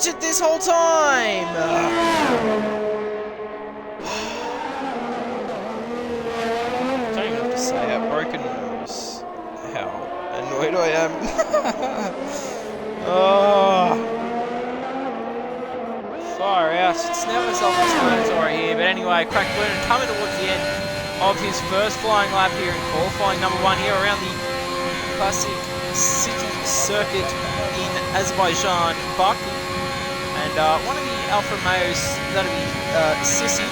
it this whole time! I don't even have to say how broken nose. How annoyed I am. Oh. Far out. It's never self-explanatory here. But anyway, Crackbooner coming towards the end of his first flying lap here in qualifying number 1 here around the classic city circuit in Azerbaijan, Baku. And one of the Alfa Romeos, that'll be Sissy,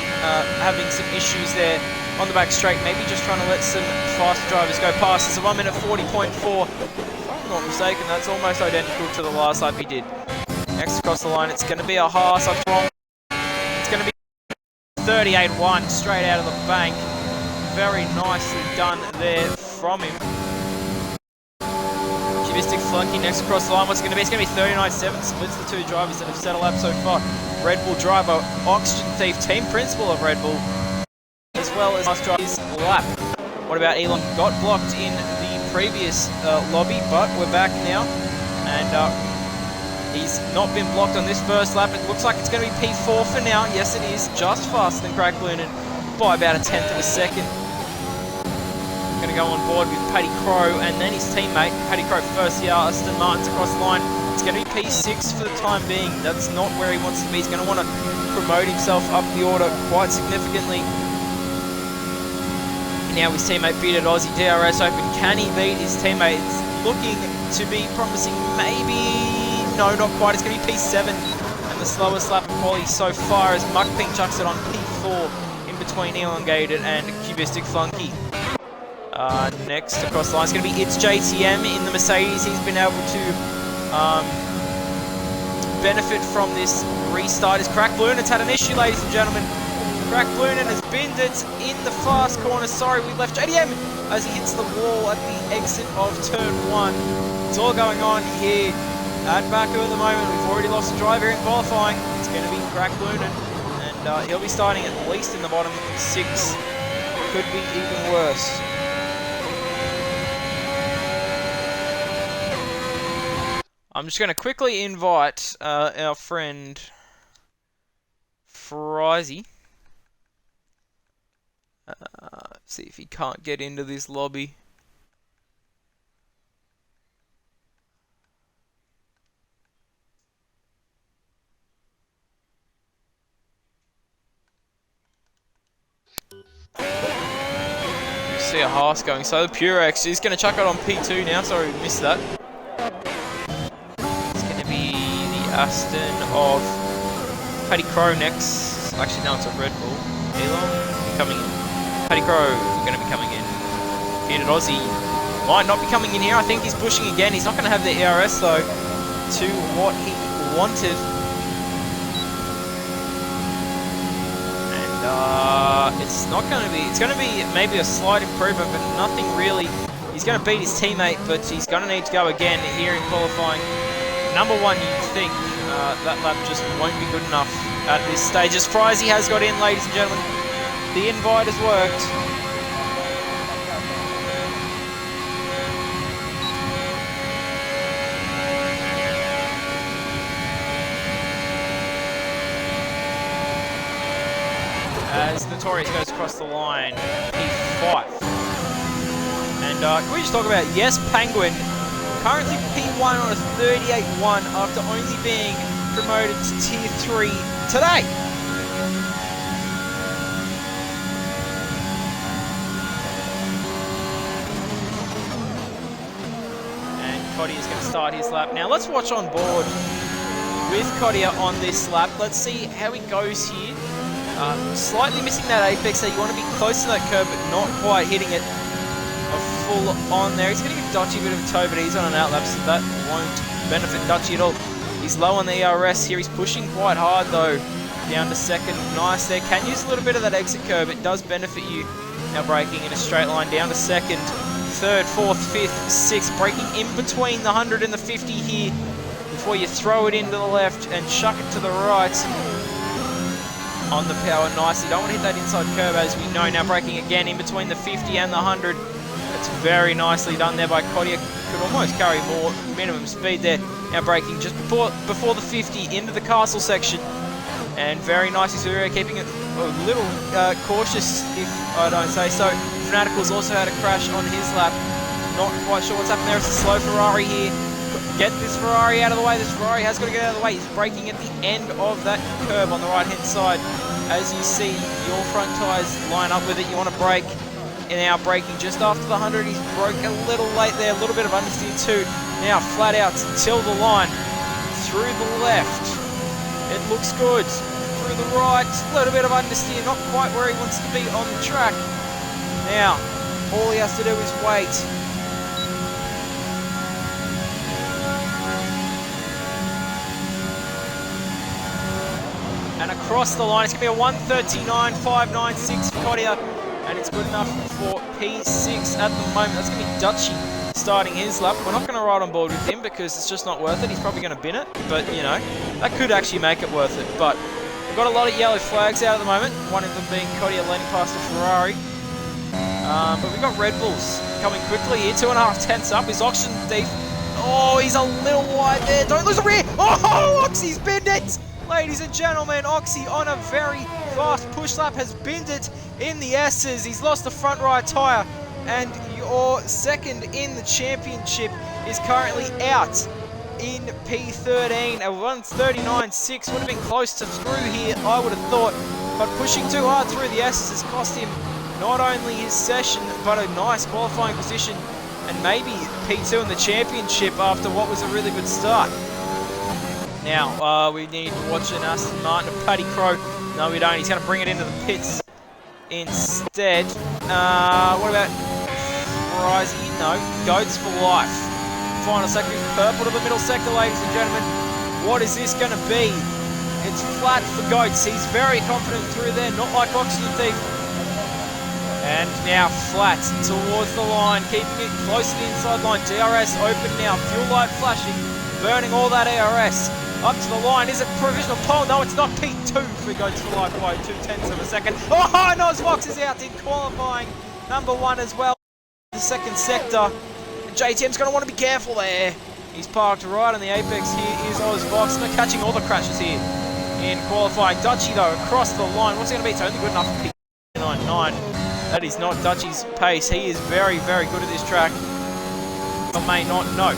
having some issues there on the back straight, maybe just trying to let some fast drivers go past. It's a 1 minute 40.4. If I'm not mistaken, that's almost identical to the last lap he did. Next across the line, it's going to be a Haas. That's wrong. It's going to be 38.1 straight out of the bank. Very nicely done there from him. Cubistic Flunky next across the line. What's it going to be? It's going to be 39.7. Splits the two drivers that have set a lap so far. Red Bull driver, Oxygen Thief, team principal of Red Bull, as well as last driver's lap. What about Elon? Got blocked in the previous lobby, but we're back now. And he's not been blocked on this first lap. It looks like it's going to be P4 for now. Yes, it is. Just faster than Crackbooner by about a 1/10 of a second. Going to go on board with Paddy Crow and then his teammate. Paddy Crow first here. Aston Martin's across the line. It's going to be P6 for the time being. That's not where he wants to be. He's going to want to promote himself up the order quite significantly. Now his teammate beat at Aussie DRS Open. Can he beat his teammate? It's looking to be promising. Maybe. No, not quite. It's going to be P7. And the slowest lap of quality so far as Muck Pink chucks it on P4 in between Elongated and Cubistic Flunky. Next across the line is going to be It's JTM in the Mercedes. He's been able to benefit from this restart. His Crackbooner has had an issue, ladies and gentlemen. Crackbooner has binned it in the fast corner. Sorry, we left JTM as he hits the wall at the exit of turn 1. It's all going on here at Baku at the moment. We've already lost a driver in qualifying. It's going to be Crackbooner, and he'll be starting at least in the bottom 6. Could be even worse. I'm just going to quickly invite our friend Frizy. See if he can't get into this lobby. You see a Haas going, so the Purex is going to chuck it on P2 now. Sorry, we missed that. Aston of Paddy Crow next. Actually, no, it's a Red Bull. Elon coming in. Paddy Crow going to be coming in. Here at Aussie. Might not be coming in here. I think he's pushing again. He's not going to have the ERS though to what he wanted. And it's not going to be. It's going to be maybe a slight improvement, but nothing really. He's going to beat his teammate, but he's going to need to go again here in qualifying. Number 1, you'd think that lap just won't be good enough at this stage. As Frizy has got in, ladies and gentlemen. The invite has worked. As Notorious goes across the line, P5. And can we just talk about, yes, Penguin. Currently P1 on a 38.1 after only being promoted to Tier 3 today. And Cotty is going to start his lap. Now let's watch on board with Cotty on this lap. Let's see how he goes here. Slightly missing that apex, so you want to be close to that curb but not quite hitting it. Full on there. He's going to give Dutchy a bit of a toe, but he's on an outlap, so that won't benefit Dutchy at all. He's low on the ERS here. He's pushing quite hard though. Down to second. Nice there. Can use a little bit of that exit curb. It does benefit you. Now braking in a straight line down to second. Third, fourth, fifth, sixth. Braking in between the 100 and the 50 here before you throw it into the left and chuck it to the right. On the power nicely. Don't want to hit that inside curb as we know. Now braking again in between the 50 and the 100. It's very nicely done there by Kodia. could almost carry more minimum speed there. Now braking just before the 50 into the castle section. And very nicely Surio keeping it a little cautious, if I don't say so. Fanatical's also had a crash on his lap. Not quite sure what's happened there. It's a slow Ferrari here. Get this Ferrari out of the way. This Ferrari has got to get out of the way. He's braking at the end of that curb on the right-hand side. As you see your front tyres line up with it, you want to brake. And now braking just after the 100. He's broke a little late there. A little bit of understeer too. Now flat out till the line. Through the left. It looks good. Through the right. A little bit of understeer. Not quite where he wants to be on the track. Now, all he has to do is wait. And across the line, it's going to be a 1:39.596 for Kodia. And it's good enough for P6 at the moment. That's going to be Dutchy starting his lap. We're not going to ride on board with him because it's just not worth it. He's probably going to bin it. But, you know, that could actually make it worth it. But we've got a lot of yellow flags out at the moment. One of them being Kodia leaning past a Ferrari. But we've got Red Bulls coming quickly here. 2.5 tenths up. His Oxygen Thief. Oh, he's a little wide there. Don't lose the rear. Oh, Oxy's binned it. Ladies and gentlemen, Oxy on a very fast push lap has binned it in the S's. He's lost the front right tyre. And your second in the championship is currently out in P13. A 1:39.6 would have been close to through here, I would have thought. But pushing too hard through the S's has cost him not only his session, but a nice qualifying position. And maybe P2 in the championship after what was a really good start. Now, we need to watch an Aston Martin, a Paddy Crow. No, we don't. He's going to bring it into the pits instead. What about Frizzy? No. Goats for life. Final sector is purple to the middle sector, ladies and gentlemen. What is this going to be? It's flat for Goats. He's very confident through there, not like Oxygen Thief. And now flat towards the line, keeping it close to the inside line. DRS open now, fuel light flashing, burning all that ARS. Up to the line, is it provisional pole? No, it's not. P2 for Goats for Life by 0.2 of a second. Oh, Nosvox is out in qualifying. Number 1 as well. The second sector. And JTM's going to want to be careful there. He's parked right on the apex. Here is Ozvox. They're catching all the crashes here in qualifying. Dutchy, though, across the line. What's it going to be? It's only good enough for P99. That is not Dutchy's pace. He is very, very good at this track. I may not know.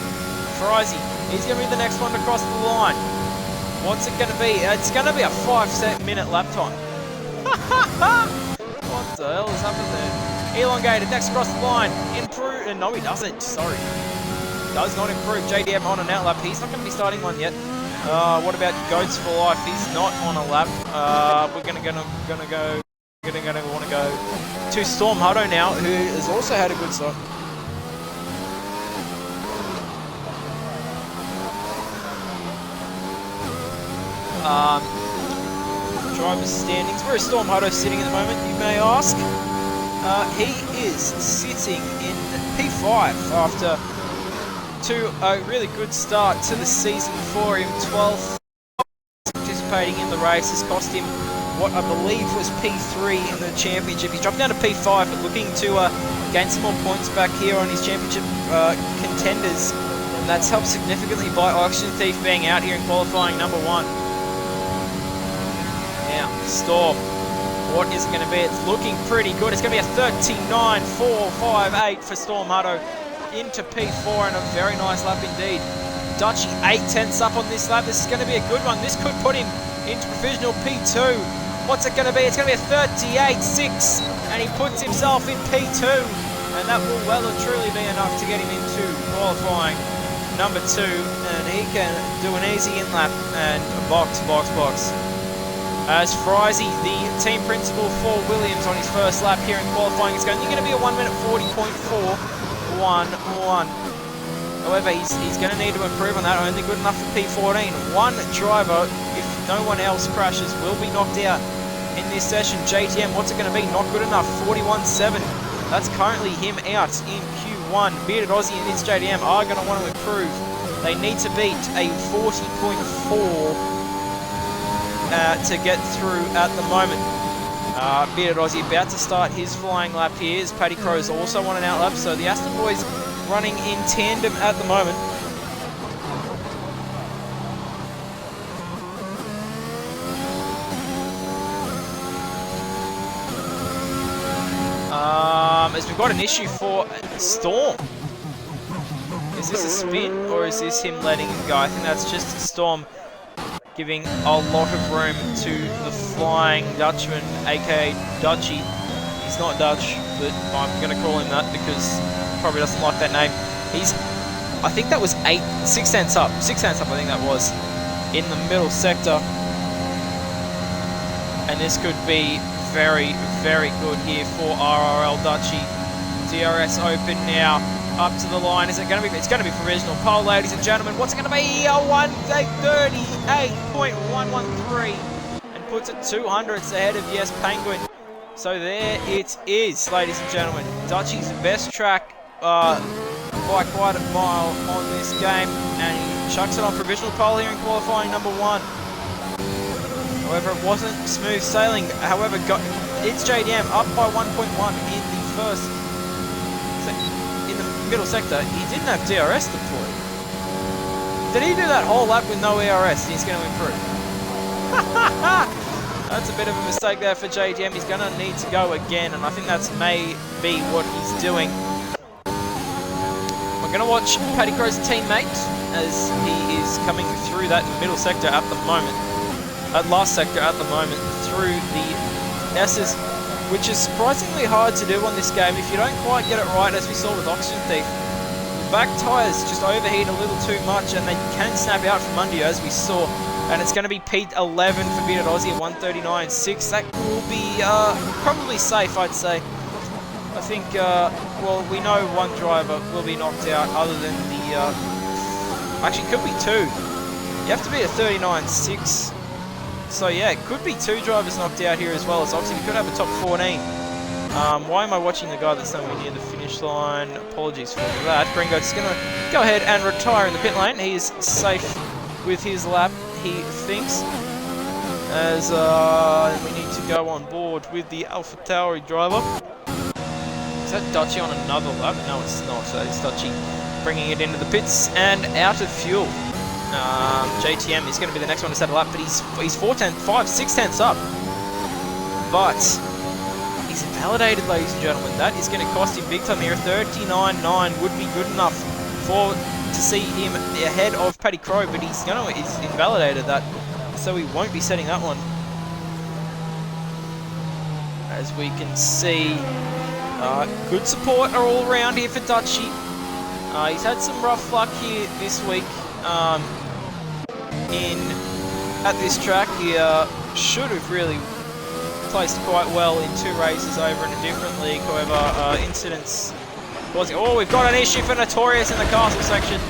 Frizzy, he's going to be the next one to cross the line. What's it going to be? It's going to be a 5-minute lap time. What the hell has happened there? Elongated, next across the line. Improve. No, he doesn't. Sorry. Does not improve. JDM on an out lap. He's not going to be starting one yet. What about Goats for Life? He's not on a lap. We're going to want to go to Storm Hutto now, who has also had a good start. Driver's standings. Where is Storm Hutto sitting at the moment, you may ask? He is sitting in P5 after a really good start to the season for him. 12th participating in the race has cost him what I believe was P3 in the championship. He's dropped down to P5, but looking to gain some more points back here on his championship contenders. And that's helped significantly by Oxygen Thief being out here in qualifying number 1. Now, Storm. What is it going to be? It's looking pretty good. It's going to be a 39.458 for Storm Hutto into P4 and a very nice lap indeed. Dutchy 8 tenths up on this lap. This is going to be a good one. This could put him into provisional P2. What's it going to be? It's going to be a 38.6 and he puts himself in P2 and that will well and truly be enough to get him into qualifying number 2 and he can do an easy in-lap and box. As Frizzy, the team principal for Williams on his first lap here in qualifying, is going to be a 1:40.411. However, he's going to need to improve on that. Only good enough for P14. One driver, if no one else crashes, will be knocked out in this session. JTM, what's it going to be? Not good enough. 41.7. That's currently him out in Q1. Bearded Aussie and his JDM are going to want to improve. They need to beat a 40.4 to get through at the moment. Bearded Aussie about to start his flying lap here. Paddy Crow's also on an out lap, so the Aston boys running in tandem at the moment. As we've got an issue for Storm. Is this a spin or is this him letting him go? I think that's just Storm giving a lot of room to the Flying Dutchman, aka Dutchy. He's not Dutch, but I'm going to call him that because he probably doesn't like that name. I think that was 6 tenths up. 6 tenths up, I think that was, in the middle sector. And this could be very, very good here for RRL Dutchy. DRS open now. Up to the line. Is it going to be? It's going to be provisional pole, ladies and gentlemen. What's it going to be? A 1:38.113 and puts it 200ths ahead of Yes Penguin. So there it is, ladies and gentlemen. Dutchy's best track by quite a mile on this game, and he chucks it on provisional pole here in qualifying number 1. However, it wasn't smooth sailing. However, it's JDM up by 1.1 in the first. In the middle sector. He didn't have DRS deployed. Did he do that whole lap with no ERS? He's going to improve. That's a bit of a mistake there for JDM. He's going to need to go again, and I think that's maybe what he's doing. We're going to watch Paddy Crow's teammate as he is coming through that middle sector at the moment. That last sector at the moment through the S's, which is surprisingly hard to do on this game if you don't quite get it right, as we saw with Oxygen Thief. The back tyres just overheat a little too much and they can snap out from under you, as we saw. And it's going to be P11 for Bearded Aussie at 1:39.6. That will be probably safe, I'd say. I think, well, we know one driver will be knocked out other than the... actually, could be 2. You have to be at 39.6. So yeah, it could be 2 drivers knocked out here as well as Oxy. We could have a top 14. Why am I watching the guy that's nowhere near the finish line? Apologies for that. Gringo's going to go ahead and retire in the pit lane. He is safe with his lap, he thinks. As we need to go on board with the Alpha Tauri driver. Is that Dutchy on another lap? No, it's not. So it's Dutchy bringing it into the pits and out of fuel. JTM is going to be the next one to settle up, but he's 6 tenths up. But he's invalidated, ladies and gentlemen. That is going to cost him big time here. 39.9 would be good enough to see him ahead of Paddy Crow, but he's invalidated that, so he won't be setting that one. As we can see, good support all around here for Dutchy. He's had some rough luck here this week. At this track, he should have really placed quite well in 2 races over in a different league. However, incidents was... Oh, we've got an issue for Notorious in the castle section.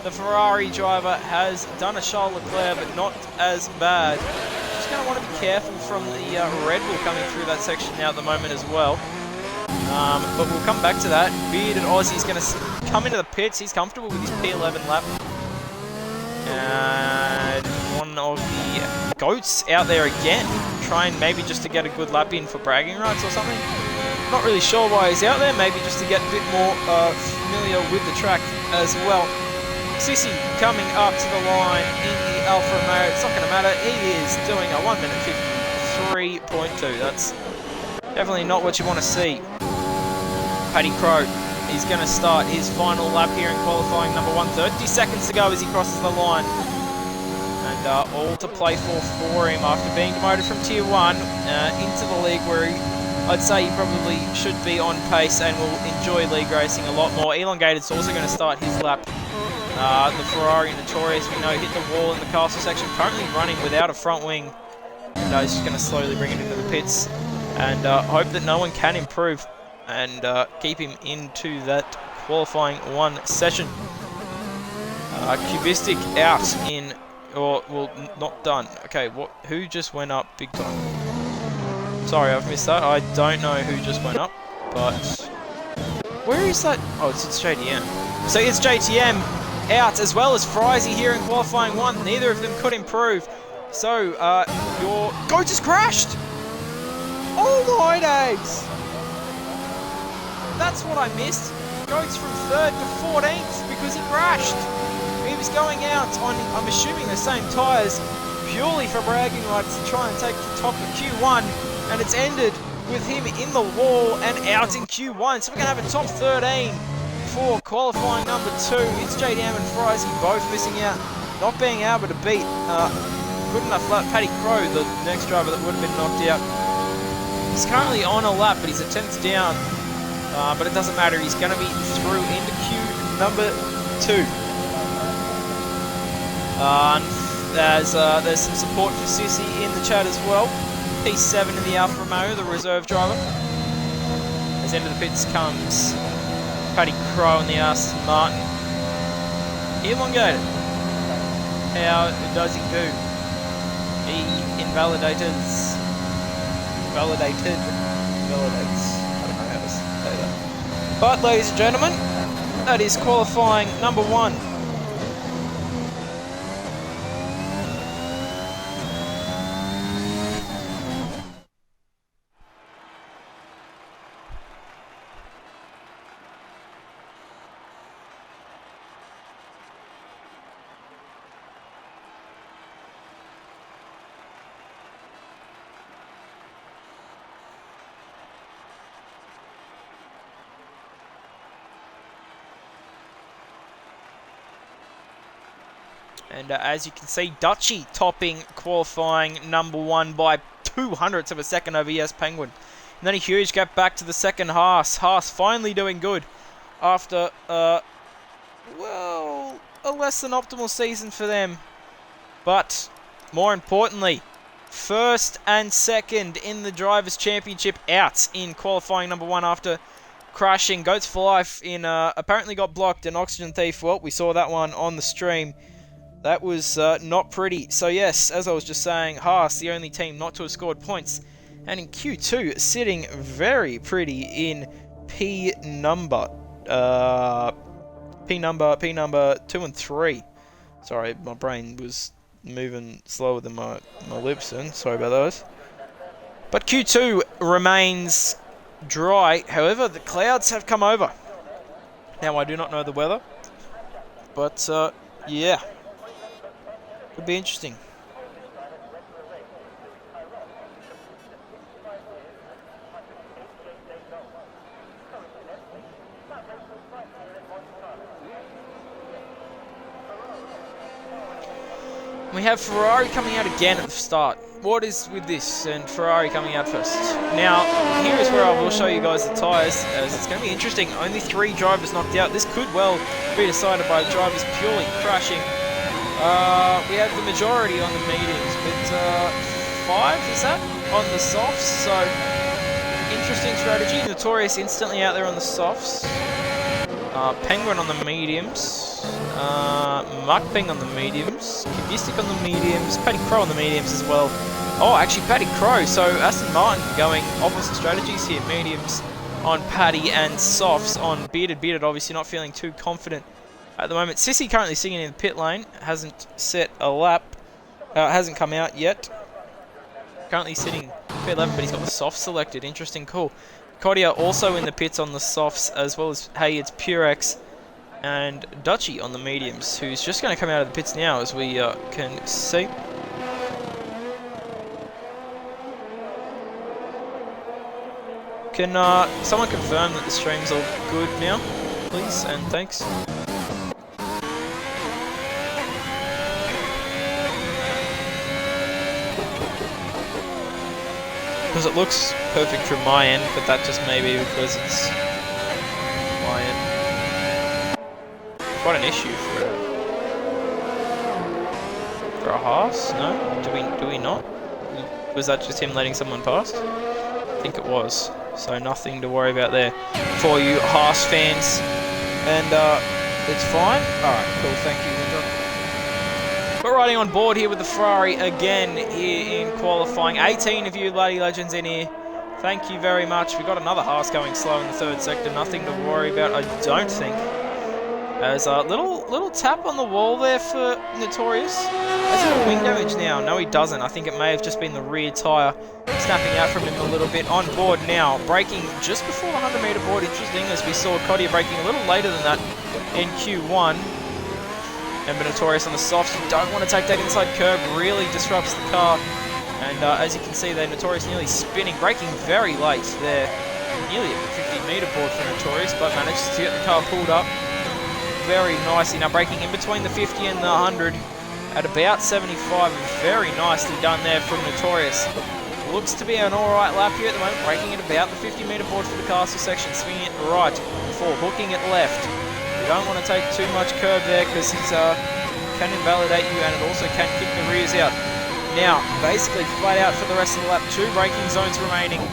The Ferrari driver has done a Charles Leclerc, but not as bad. Just going to want to be careful from the Red Bull coming through that section now at the moment as well. But we'll come back to that. Bearded Aussie's going to come into the pits. He's comfortable with his P11 lap. And one of the goats out there again, trying maybe just to get a good lap in for bragging rights or something. Not really sure why he's out there, maybe just to get a bit more familiar with the track as well. Sissy coming up to the line in the Alfa Romeo. It's not going to matter. He is doing a 1:53.2. That's definitely not what you want to see. Paddy Crow is going to start his final lap here in qualifying number 1. 30 seconds to go as he crosses the line. And all to play for him after being demoted from Tier 1 into the league, where I'd say he probably should be on pace and will enjoy league racing a lot more. Elongated's also going to start his lap. The Ferrari Notorious, we know, hit the wall in the castle section, currently running without a front wing. And he's just going to slowly bring it into the pits and hope that no one can improve and keep him into that qualifying 1 session. Cubistic out in, or well, not done. Okay, who just went up big time? Sorry, I've missed that. I don't know who just went up, but where is that? Oh, it's JTM. So it's JTM out, as well as Frizy here in qualifying 1. Neither of them could improve. So your goat just crashed. Oh my days! That's what I missed. goes from 3rd to 14th because he crashed. He was going out on, I'm assuming, the same tyres purely for bragging rights to try and take the top of Q1, and it's ended with him in the wall and out in Q1. So we're going to have a top 13 for qualifying number 2. It's JDM and Frizy both missing out, not being able to beat good enough lap. Paddy Crow, the next driver that would have been knocked out, he's currently on a lap, but he's a 10th down. But it doesn't matter, he's going to be through into Q number 2. There's some support for Sissy in the chat as well. P7 in the Alfa Romeo, the reserve driver. As into the pits comes Paddy Crow in the Aston Martin. Elongated. How does he do? He invalidates. I don't know how to say that. But ladies and gentlemen, that is qualifying number 1. And as you can see, Dutchy topping qualifying number 1 by 0.02 of a second over Yes Penguin. And then a huge gap back to the second Haas. Haas finally doing good after, well, a less than optimal season for them. But more importantly, 1st and 2nd in the Drivers' Championship out in qualifying number 1 after crashing. Goats for Life in apparently got blocked, an oxygen thief. Well, we saw that one on the stream. That was not pretty. So yes, as I was just saying, Haas, the only team not to have scored points. And in Q2, sitting very pretty in P number 2 and 3. Sorry, my brain was moving slower than my lips then. Sorry about those. But Q2 remains dry. However, the clouds have come over. Now, I do not know the weather. But, yeah. Could be interesting. We have Ferrari coming out again at the start. What is with this and Ferrari coming out first? Now, here is where I will show you guys the tyres, as it's going to be interesting. Only 3 drivers knocked out. This could well be decided by the drivers purely crashing. We have the majority on the mediums, but 5 is that on the softs? So interesting strategy. Notorious instantly out there on the softs. Penguin on the mediums. Muckping on the mediums. Kubistic on the mediums. Paddy Crow on the mediums as well. Oh, actually Paddy Crow. So Aston Martin going opposite strategies here. Mediums on Paddy and softs on Bearded. Bearded obviously not feeling too confident at the moment. Sissy currently sitting in the pit lane. Hasn't set a lap. Hasn't come out yet. Currently sitting pit 11, but he's got the softs selected. Interesting call. Kodia also in the pits on the softs, as well as, hey, it's Purex and Dutchy on the mediums, who's just going to come out of the pits now, as we can see. Can someone confirm that the stream's all good now, please, and thanks. Because it looks perfect from my end, but that just may be because it's my end. Quite an issue for a Haas? No? Do we not? Was that just him letting someone past? I think it was. So nothing to worry about there for you Haas fans. And it's fine. Alright, cool, thank you. We're riding on board here with the Ferrari again here in qualifying. 18 of you Lady Legends in here. Thank you very much. We've got another Haas going slow in the 3rd sector. Nothing to worry about, I don't think. As a little tap on the wall there for Notorious. Has he got wing damage now? No, he doesn't. I think it may have just been the rear tyre snapping out from him a little bit. On board now, braking just before the 100-metre board. Interesting, as we saw Cottier braking a little later than that in Q1. Remember, Notorious on the softs. You don't want to take that inside curb. Really disrupts the car. And as you can see there, Notorious nearly spinning, braking very late there. Nearly at the 50-metre board for Notorious, but manages to get the car pulled up very nicely. Now braking in between the 50 and the 100 at about 75. Very nicely done there from Notorious. Looks to be an alright lap here at the moment. Braking at about the 50-metre board for the castle section. Swinging it right before hooking it left. You don't want to take too much curb there because it can invalidate you, and it also can kick the rears out. Now, basically flat out for the rest of the lap. 2 braking zones remaining.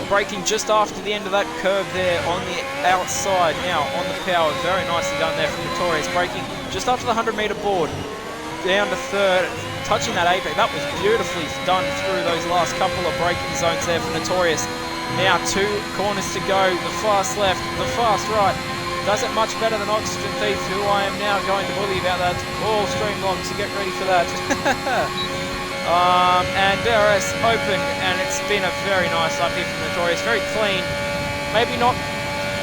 Braking just after the end of that curve there on the outside. Now on the power, very nicely done there from Notorious. Braking just after the 100-metre board, down to third, touching that apex. That was beautifully done through those last couple of braking zones there for Notorious. Now 2 corners to go, the fast left, the fast right. Does it much better than Oxygen Thief, who I am now going to bully about that all stream long, so get ready for that. And DRS open, and it's been a very nice lap here from Notorious. Very clean. Maybe not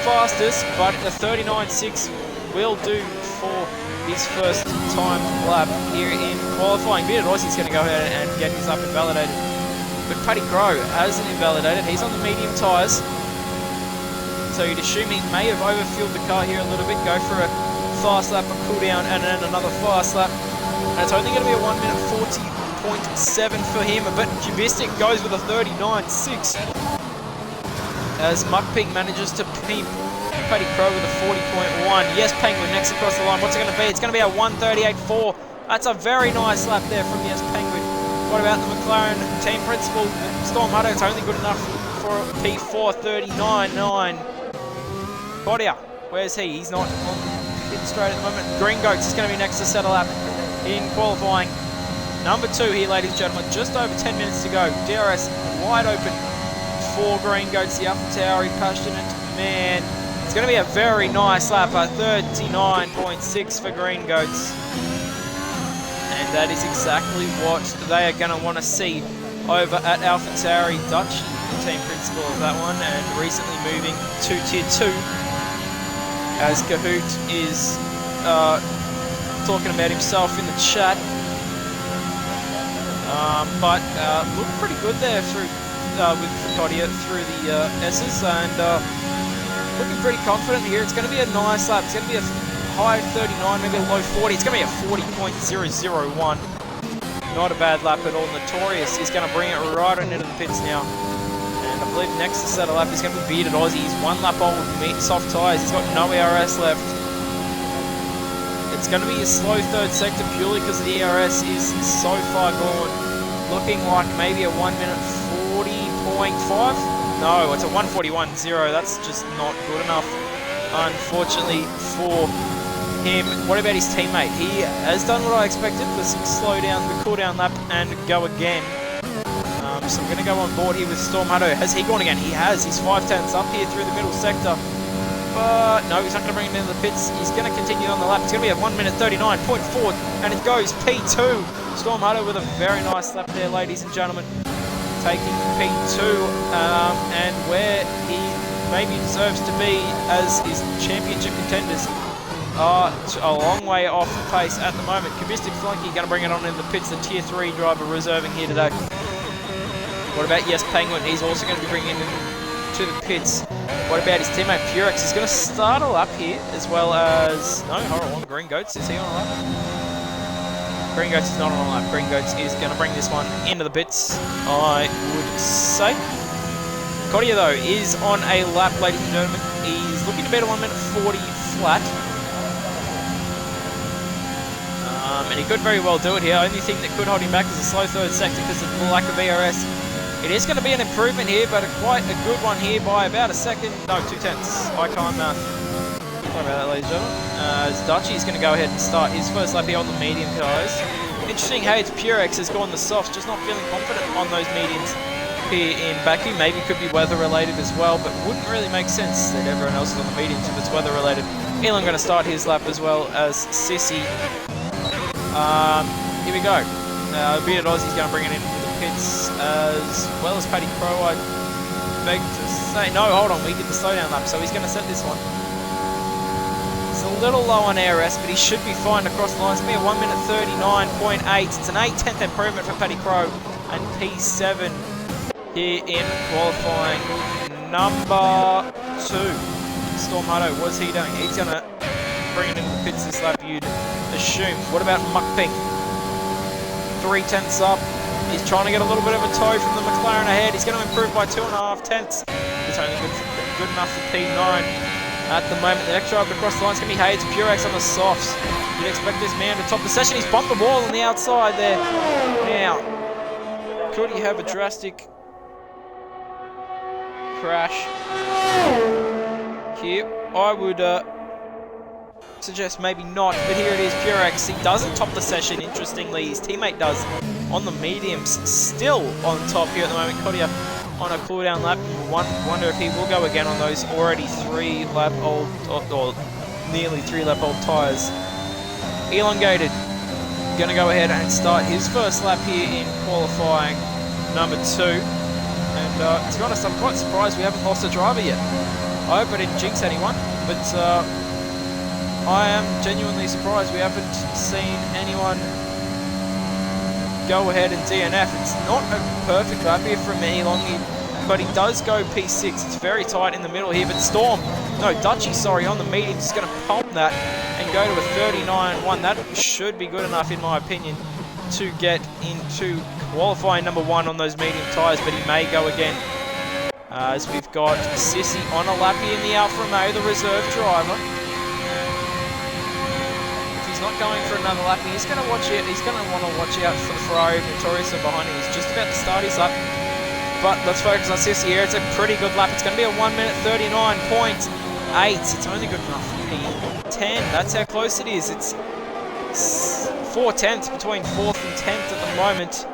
fastest, but the 39.6 will do for his first time lap here in qualifying. Bearded Aussie's going to go ahead and get his lap invalidated. But Paddy Crow hasn't invalidated. He's on the medium tyres. So you'd assume he may have overfueled the car here a little bit. Go for a fast lap, a cool down, and then another fast lap. And it's only going to be a 1 minute 40.7 for him, but Cubistic goes with a 39.6 as Muckpink manages to peep Paddy Crow with a 40.1. Yes, Penguin next across the line. What's it going to be? It's going to be a 138.4. That's a very nice lap there from Yes Penguin. What about the McLaren team principal? Storm Hutto, it's only good enough for a P4 39.9. Cottier, where's he? He's not on pit straight at the moment. Green Goats is going to be next to settle up in qualifying. Number 2 here, ladies and gentlemen, just over 10 minutes to go. DRS wide open for Green Goats, the AlphaTauri passionate man. It's going to be a very nice lap, a 39.6 for Green Goats. And that is exactly what they are going to want to see over at AlphaTauri. Dutch, the team principal of that one, and recently moving to Tier 2. As Kahoot is talking about himself in the chat. But looked pretty good there through with Cottier through the S's, and looking pretty confident here. It's going to be a nice lap. It's going to be a high 39, maybe a low 40. It's going to be a 40.001. Not a bad lap at all. Notorious is going to bring it right on into the pits now. And I believe next to settle up is going to be Bearded Aussie. He's 1 lap on with soft tyres. He's got no ERS left. It's going to be a slow third sector purely because the ERS is so far gone. Looking like maybe a 1 minute 40.5. No, it's a 141.0. That's just not good enough, unfortunately, for him. What about his teammate? He has done what I expected. Let's slow down the cool down lap and go again. So I'm going to go on board here with Storm Hutto. Has he gone again? He has. He's 5/10 up here through the middle sector. But no, he's not going to bring him into the pits. He's going to continue on the lap. It's going to be a 1 minute 39.4, and it goes P2. Storm Hutto with a very nice lap there, ladies and gentlemen. Taking P2, and where he maybe deserves to be as his championship contenders are a long way off pace at the moment. Cubistic Flunky going to bring it on in the pits, the Tier 3 driver reserving here today. What about Yes Penguin? He's also going to be bringing him to the pits. What about his teammate Purex? He's going to start a lap here, as well as... No, hold on. Green Goats, is he on a lap? Green Goats is not on a lap. Green Goats is going to bring this one into the pits, I would say. Cottier, though, is on a lap, ladies and gentlemen. He's looking to beat a 1 minute 40 flat. And he could very well do it here. Only thing that could hold him back is a slow third sector because of the lack of ERS. It is going to be an improvement here, but quite a good one here by about a second. No, 2/10. I can't math. Sorry about that, ladies and gentlemen. As Dutchy is going to go ahead and start his first lap here on the medium tyres. Interesting, hey, it's Purex has gone the softs, just not feeling confident on those mediums. here in Baku. Maybe could be weather related as well, but wouldn't really make sense that everyone else is on the mediums if it's weather related. Elon going to start his lap as well as Sissy. Here we go. Bearded Aussie's going to bring it into the pits as well as Paddy Crow. I beg to say, no, hold on, we get the slowdown lap, so he's going to set this one. It's a little low on ARS, but he should be fine across the line. It's going to be a 1 minute 39.8. It's an 8/10 improvement for Paddy Crow and P7 here in qualifying number 2. Stormato, what's he doing? He's going to bring it into the pits this lap, you'd assume. What about Muck Pink? 3/10 up. He's trying to get a little bit of a toe from the McLaren ahead. He's going to improve by 2.5 tenths. It's only good enough for P9. At the moment, the next driver across the line is going to be Hayes Purex on the softs. You'd expect this man to top the session. He's bumped the wall on the outside there. Now, could he have a drastic crash here? I would suggest maybe not, but here it is, Purex. He doesn't top the session, interestingly. His teammate does on the mediums. Still on top here at the moment. Kodia on a cooldown lap. Wonder if he will go again on those already 3 lap old, or nearly 3 lap old tyres. Elongated, going to go ahead and start his first lap here in qualifying number 2. And to be honest, I'm quite surprised we haven't lost a driver yet. I hope I didn't jinx anyone, but I am genuinely surprised we haven't seen anyone go ahead and DNF. It's not a perfect lap here from Elon, but he does go P6. It's very tight in the middle here, but Dutchy, sorry, on the medium is going to pump that and go to a 39.1. That should be good enough, in my opinion, to get into qualifying number 1 on those medium tyres, but he may go again. As we've got Sissy on a lap here in the Alfa Romeo, the reserve driver. Not going for another lap. He's going to watch it. He's going to want to watch out for the Ferrari Victorioso behind him. He's just about to start his lap. But let's focus on Sissy here. It's a pretty good lap. It's going to be a 1 minute 39.8. It's only good enough for P10. That's how close it is. It's 4 tenths between 4th and 10th at the moment.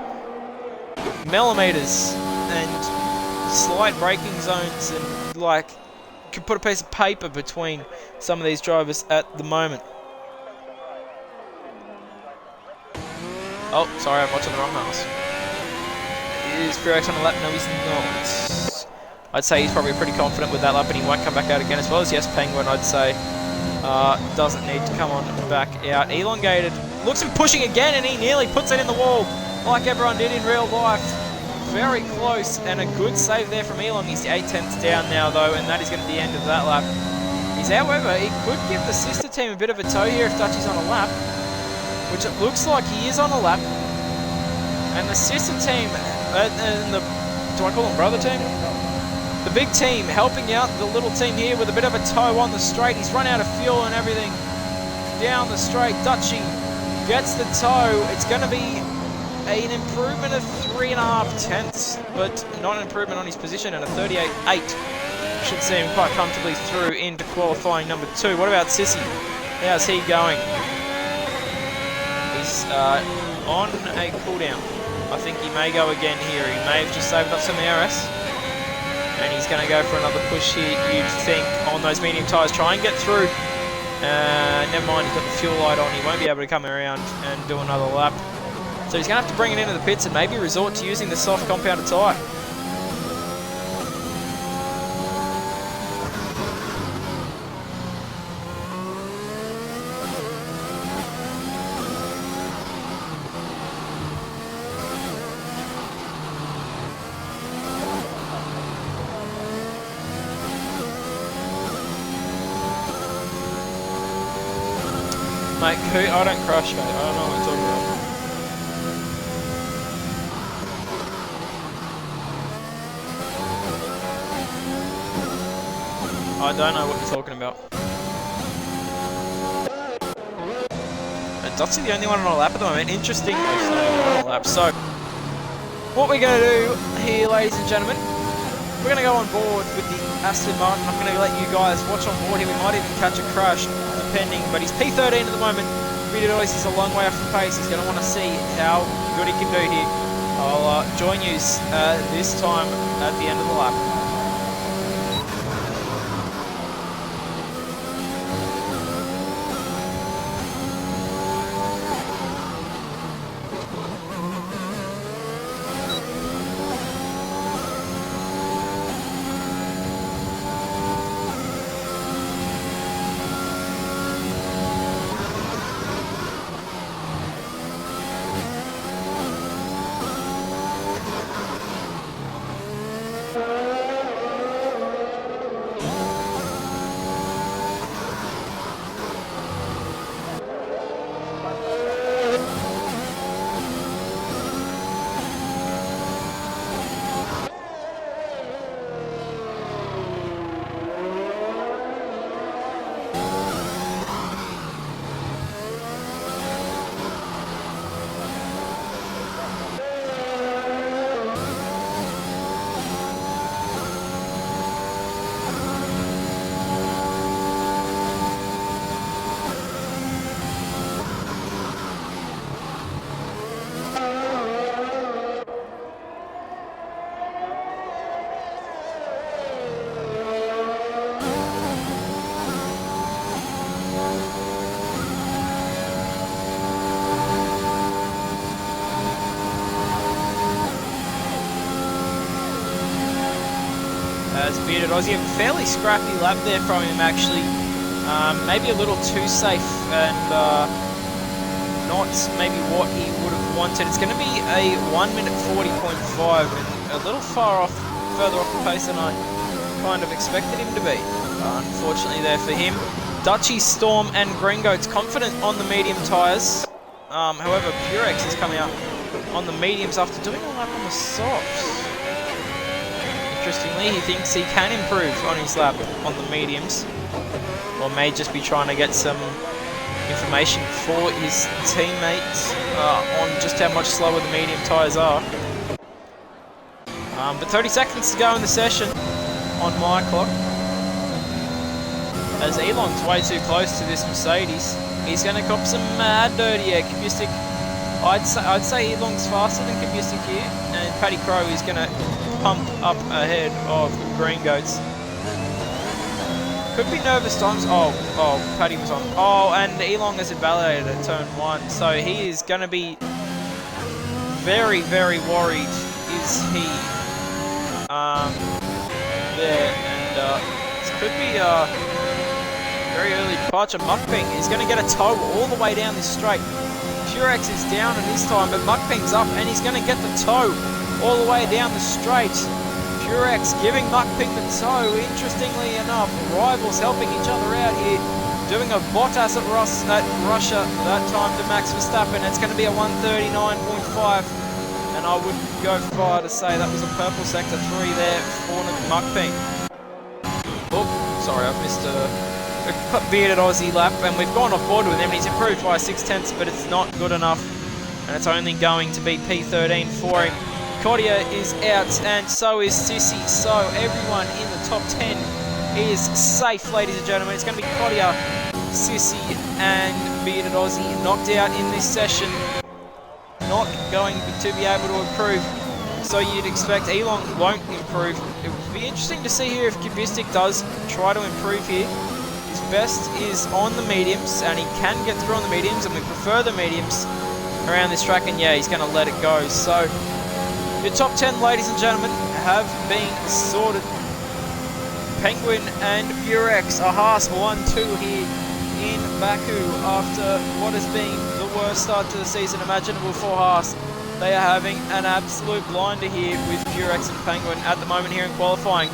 Millimeters and slight braking zones, and like, could put a piece of paper between some of these drivers at the moment. Oh, sorry, I'm watching the wrong mouse. Is Purex on the lap? No, he's not. I'd say he's probably pretty confident with that lap, and he won't come back out again, as well as Yes Penguin, I'd say. Doesn't need to come on back out. Elongated. Looks at pushing again, and he nearly puts it in the wall, like everyone did in real life. Very close, and a good save there from Elon. He's 8 tenths down now, though, and that is going to be the end of that lap. However, he could give the sister team a bit of a toe here if Dutchy's on a lap, which it looks like he is on a lap. And the sister team, and the, do I call them brother team? The big team helping out the little team here with a bit of a toe on the straight. He's run out of fuel and everything down the straight. Dutchy gets the toe. It's going to be an improvement of 3.5 tenths, but not an improvement on his position, and a 38.8 should see him quite comfortably through into qualifying number 2. What about Sissy? How's he going? He's on a cooldown. I think he may go again here. He may have just saved up some ARS. And he's going to go for another push here, you'd think, on those medium tyres. Try and get through. Never mind, he's got the fuel light on. He won't be able to come around and do another lap. So he's going to have to bring it into the pits and maybe resort to using the soft compounded tyre. Mate, I don't crush, mate. I don't know what you're talking about. I don't know what you're talking about. Dutchy the only one on a lap at the moment. Interesting. On a lap. So, what we're going to do here, ladies and gentlemen, we're going to go on board with the Aston Martin. I'm going to let you guys watch on board here. We might even catch a crash, depending. But he's P13 at the moment. Bearded Aussie's a long way off the pace. He's going to want to see how good he can do here. I'll join you this time at the end of the lap. As bearded Aussie, a fairly scrappy lap there from him actually. Maybe a little too safe and not maybe what he would have wanted. It's going to be a 1 minute 40.5 and a little further off the pace than I kind of expected him to be. Unfortunately there for him. Dutchy, Storm and Gringo's confident on the medium tyres. However, Purex is coming out on the mediums after doing a lap on the softs. Interestingly, he thinks he can improve on his lap on the mediums, or may just be trying to get some information for his teammates on just how much slower the medium tyres are. But 30 seconds to go in the session on my clock. As Elon's way too close to this Mercedes, he's going to cop some mad dirty air. Kubustic, I'd say Elon's faster than Kubustic here, and Paddy Crow is going to pump up ahead of Green Goats. Could be nervous times. Oh, Paddy was on. Oh, and Elon is invalidated at turn 1, so he is going to be very, very worried. Is he there? And this could be very early departure. Mukping is going to get a tow all the way down this straight. Purex is down in this time, but Mukping's up and he's going to get the tow all the way down the straight. Purex giving Mukping the tow. Interestingly enough, rivals helping each other out here. Doing a Bottas at Russia, that time to Max Verstappen. It's going to be a 139.5. And I would go far to say that was a purple sector 3 there for Mukping. Oh, sorry, I've missed a bearded Aussie lap, and we've gone off board with him, and he's improved by 0.6, but it's not good enough, and it's only going to be P13 for him. Kodia is out, and so is Sissy, so everyone in the top 10 is safe, ladies and gentlemen. It's going to be Kodia, Sissy, and bearded Aussie knocked out in this session, not going to be able to improve, so you'd expect Elon won't improve. It would be interesting to see here if Kubistic does try to improve here. His best is on the mediums, and he can get through on the mediums, and we prefer the mediums around this track, and yeah, he's going to let it go. So, your top 10, ladies and gentlemen, have been sorted. Penguin and Purex, a Haas 1-2 here in Baku after what has been the worst start to the season imaginable for Haas. They are having an absolute blinder here with Purex and Penguin at the moment here in qualifying.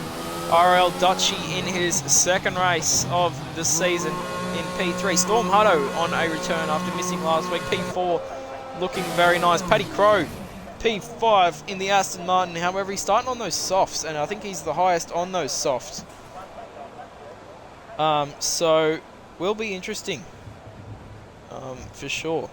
RL Dutchy in his second race of the season in P3. Storm Hutto on a return after missing last week. P4 looking very nice. Paddy Crow, P5 in the Aston Martin. However, he's starting on those softs, and I think he's the highest on those softs. So, will be interesting for sure.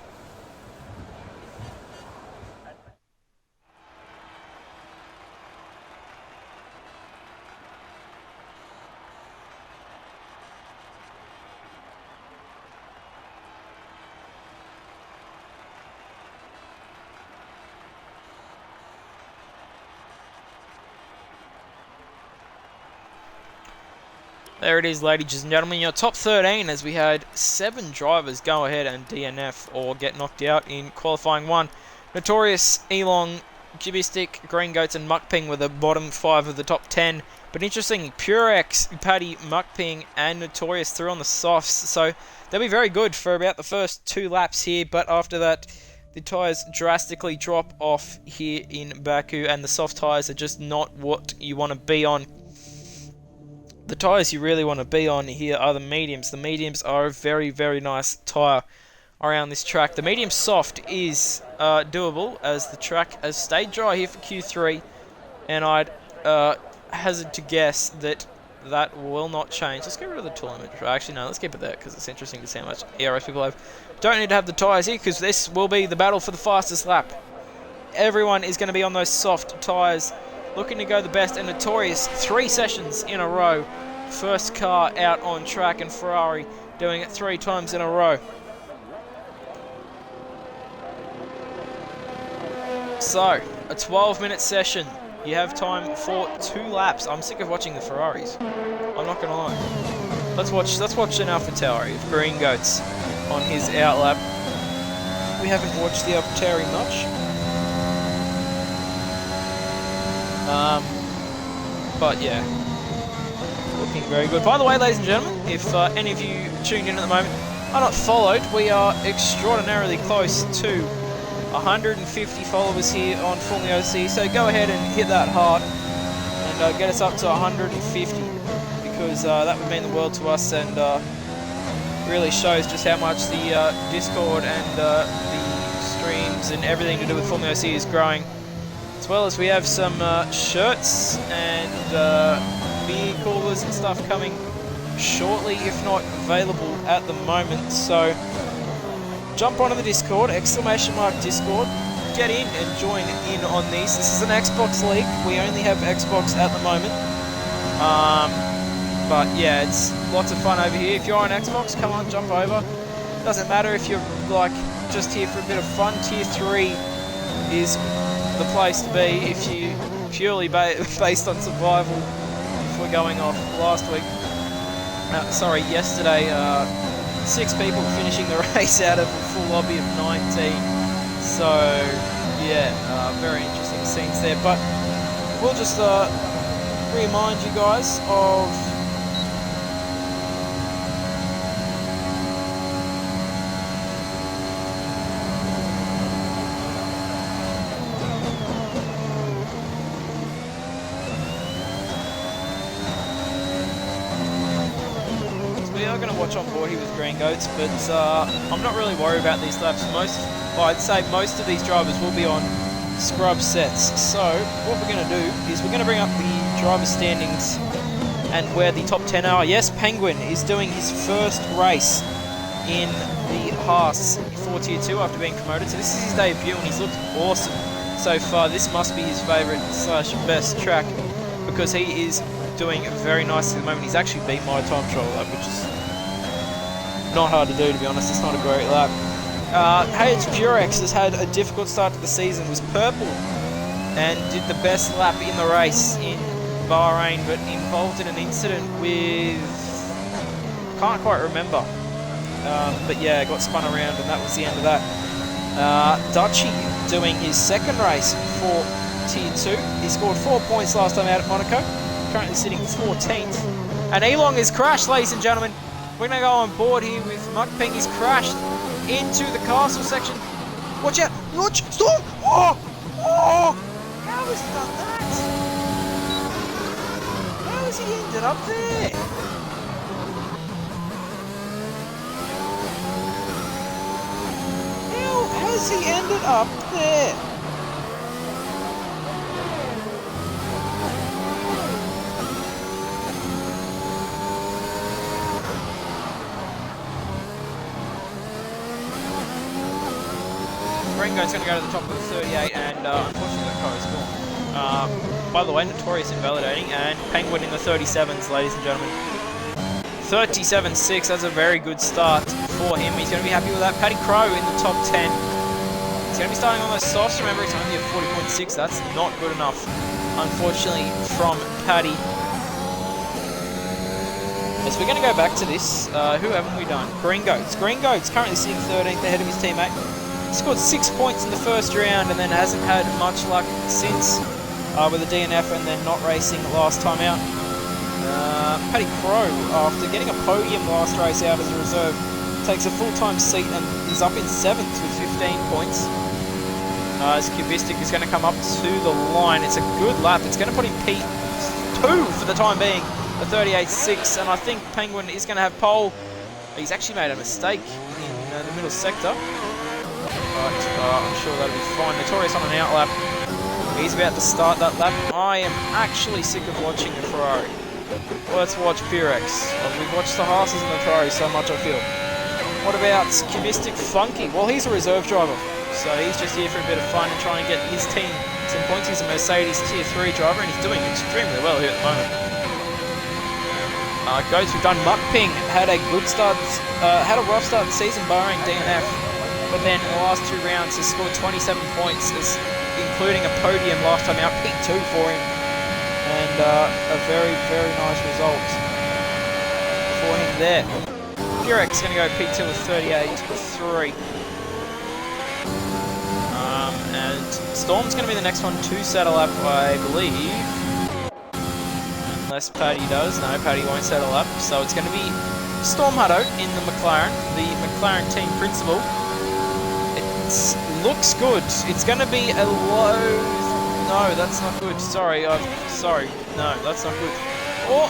There it is, ladies and gentlemen, your top 13 as we had 7 drivers go ahead and DNF or get knocked out in qualifying 1. Notorious, Elong, Cubistic, Green Goats and Muckping were the bottom 5 of the top 10. But interesting, Purex, Paddy, Muckping and Notorious through on the softs. So they'll be very good for about the first 2 laps here. But after that, the tyres drastically drop off here in Baku. And the soft tyres are just not what you want to be on. The tyres you really want to be on here are the mediums. The mediums are a very, very nice tyre around this track. The medium soft is doable as the track has stayed dry here for Q3. And I'd hazard to guess that that will not change. Let's get rid of the tool image. Actually, no, let's keep it there because it's interesting to see how much ERS people have. Don't need to have the tyres here because this will be the battle for the fastest lap. Everyone is going to be on those soft tyres, looking to go the best, and Notorious 3 sessions in a row. First car out on track, and Ferrari doing it 3 times in a row. So, a 12-minute session. You have time for 2 laps. I'm sick of watching the Ferraris. I'm not going to lie. Let's watch an AlphaTauri of Green Goats on his out lap. We haven't watched the AlphaTauri much. But yeah, looking very good. By the way, ladies and gentlemen, if any of you tuned in at the moment are not followed, we are extraordinarily close to 150 followers here on FormulaOCE, so go ahead and hit that heart and get us up to 150, because that would mean the world to us, and really shows just how much the Discord and the streams and everything to do with FormulaOCE is growing. As well as we have some shirts and beer coolers and stuff coming shortly, if not available at the moment. So jump onto the Discord, !Discord, get in and join in on these. This is an Xbox league. We only have Xbox at the moment. But yeah, it's lots of fun over here. If you're on Xbox, come on, jump over. Doesn't matter if you're like just here for a bit of fun. Tier 3 is the place to be if you purely based on survival. If we're going off last week, yesterday, 6 people finishing the race out of a full lobby of 19. So yeah, very interesting scenes there. But we'll just remind you guys of going to watch on board here with Green Goats, but I'm not really worried about these laps. I'd say most of these drivers will be on scrub sets. So what we're going to do is we're going to bring up the driver standings and where the top 10 are. Yes, Penguin is doing his first race in the Haas for Tier 2 after being promoted. So this is his debut and he's looked awesome so far. This must be his favourite / best track because he is doing very nicely at the moment. He's actually beat my time trial lap, which is not hard to do, to be honest. It's not a great lap. H Purex has had a difficult start to the season, was purple and did the best lap in the race in Bahrain, but involved in an incident with, can't quite remember, but yeah, got spun around and that was the end of that. Dutchy doing his second race for Tier 2. He scored 4 points last time out at Monaco, currently sitting 14th. And Elong has crashed, ladies and gentlemen. We're going to go on board here with Muckping. He's crashed into the castle section. Watch out! Watch! Stop! Oh! Oh! How has he done that? How has he ended up there? How has he ended up there? Green Goat's going to go to the top of the 38, and unfortunately that car is gone. By the way, Notorious invalidating, and Penguin in the 37s, ladies and gentlemen. 37.6, that's a very good start for him. He's going to be happy with that. Paddy Crow in the top 10. He's going to be starting on those softs. Remember, he's only at 40.6. That's not good enough, unfortunately, from Paddy. As we're going to go back to this, who haven't we done? Green Goats. Green Goats currently sitting 13th ahead of his teammate. He scored 6 points in the first round and then hasn't had much luck since with a DNF and then not racing last time out. Paddy Crow, after getting a podium last race out as a reserve, takes a full-time seat and is up in 7th with 15 points. As Cubistic is going to come up to the line. It's a good lap. It's going to put him P2 for the time being, a 38.6, and I think Penguin is going to have pole. He's actually made a mistake in the middle sector, but I'm sure that'll be fine. Notorious on an out lap. He's about to start that lap. I am actually sick of watching the Ferrari. Let's watch Purex. We've watched the Haas's and the Ferrari so much, I feel. What about Cubistic Funky? Well, he's a reserve driver, so he's just here for a bit of fun and trying to get his team some points. He's a Mercedes Tier 3 driver, and he's doing extremely well here at the moment. Goats, we've done Muckping, had a good start, had a rough start of the season barring DNF, but then in the last 2 rounds has scored 27 points, including a podium last time out, P2 for him, and a very, very nice result for him there. Purex is going to go P2 with 38.3. And Storm's going to be the next one to settle up, I believe. Unless Paddy does. No, Paddy won't settle up. So it's going to be Storm Hutto in the McLaren team principal. It looks good. It's going to be a low... No, that's not good. Sorry. Sorry. No, that's not good. Oh!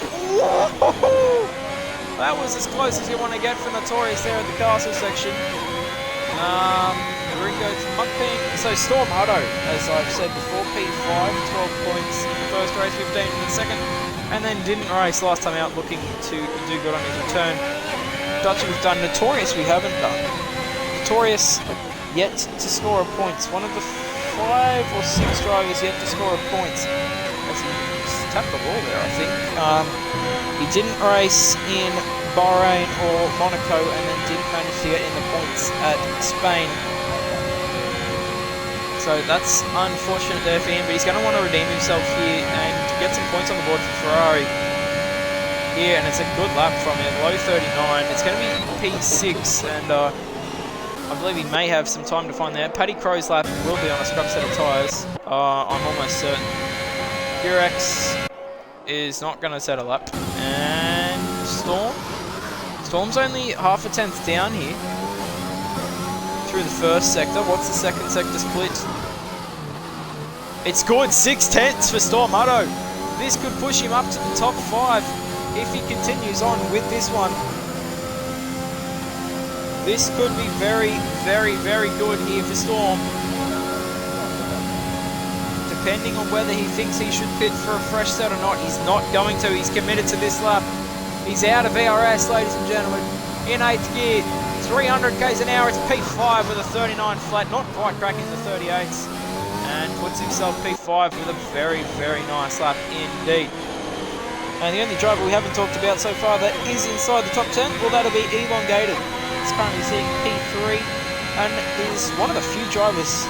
That was as close as you want to get for Notorious there at the castle section. Ringo to Muckping. So Storm Hutto, as I've said before, P5, 12 points in the first race, 15 in the second, and then didn't race last time out, looking to do good on his return. Dutch, we've done. Notorious we haven't done. Notorious yet to score a points. One of the 5 or 6 drivers yet to score a points. As he tapped the ball there, I think. He didn't race in Bahrain or Monaco and then didn't manage to get in the points at Spain. So that's unfortunate there for him, but he's going to want to redeem himself here and get some points on the board for Ferrari here, and it's a good lap from him, low 39. It's going to be P6, and I believe he may have some time to find that. Paddy Crow's lap will be on a scrub set of tyres, I'm almost certain. Purex is not going to settle up, and Storm's only half a tenth down here through the first sector. What's the second sector split? It's good, 6 tenths for Storm Hutto. This could push him up to the top 5 if he continues on with this one. This could be very, very, very good here for Storm. Depending on whether he thinks he should pit for a fresh set or not, he's not going to. He's committed to this lap. He's out of VRS, ladies and gentlemen, in 8th gear. 300 k's an hour, it's P5 with a 39 flat, not quite cracking the 38s, and puts himself P5 with a very, very nice lap indeed. And the only driver we haven't talked about so far that is inside the top 10, well, that'll be Elongated. It's currently sitting P3 and is one of the few drivers,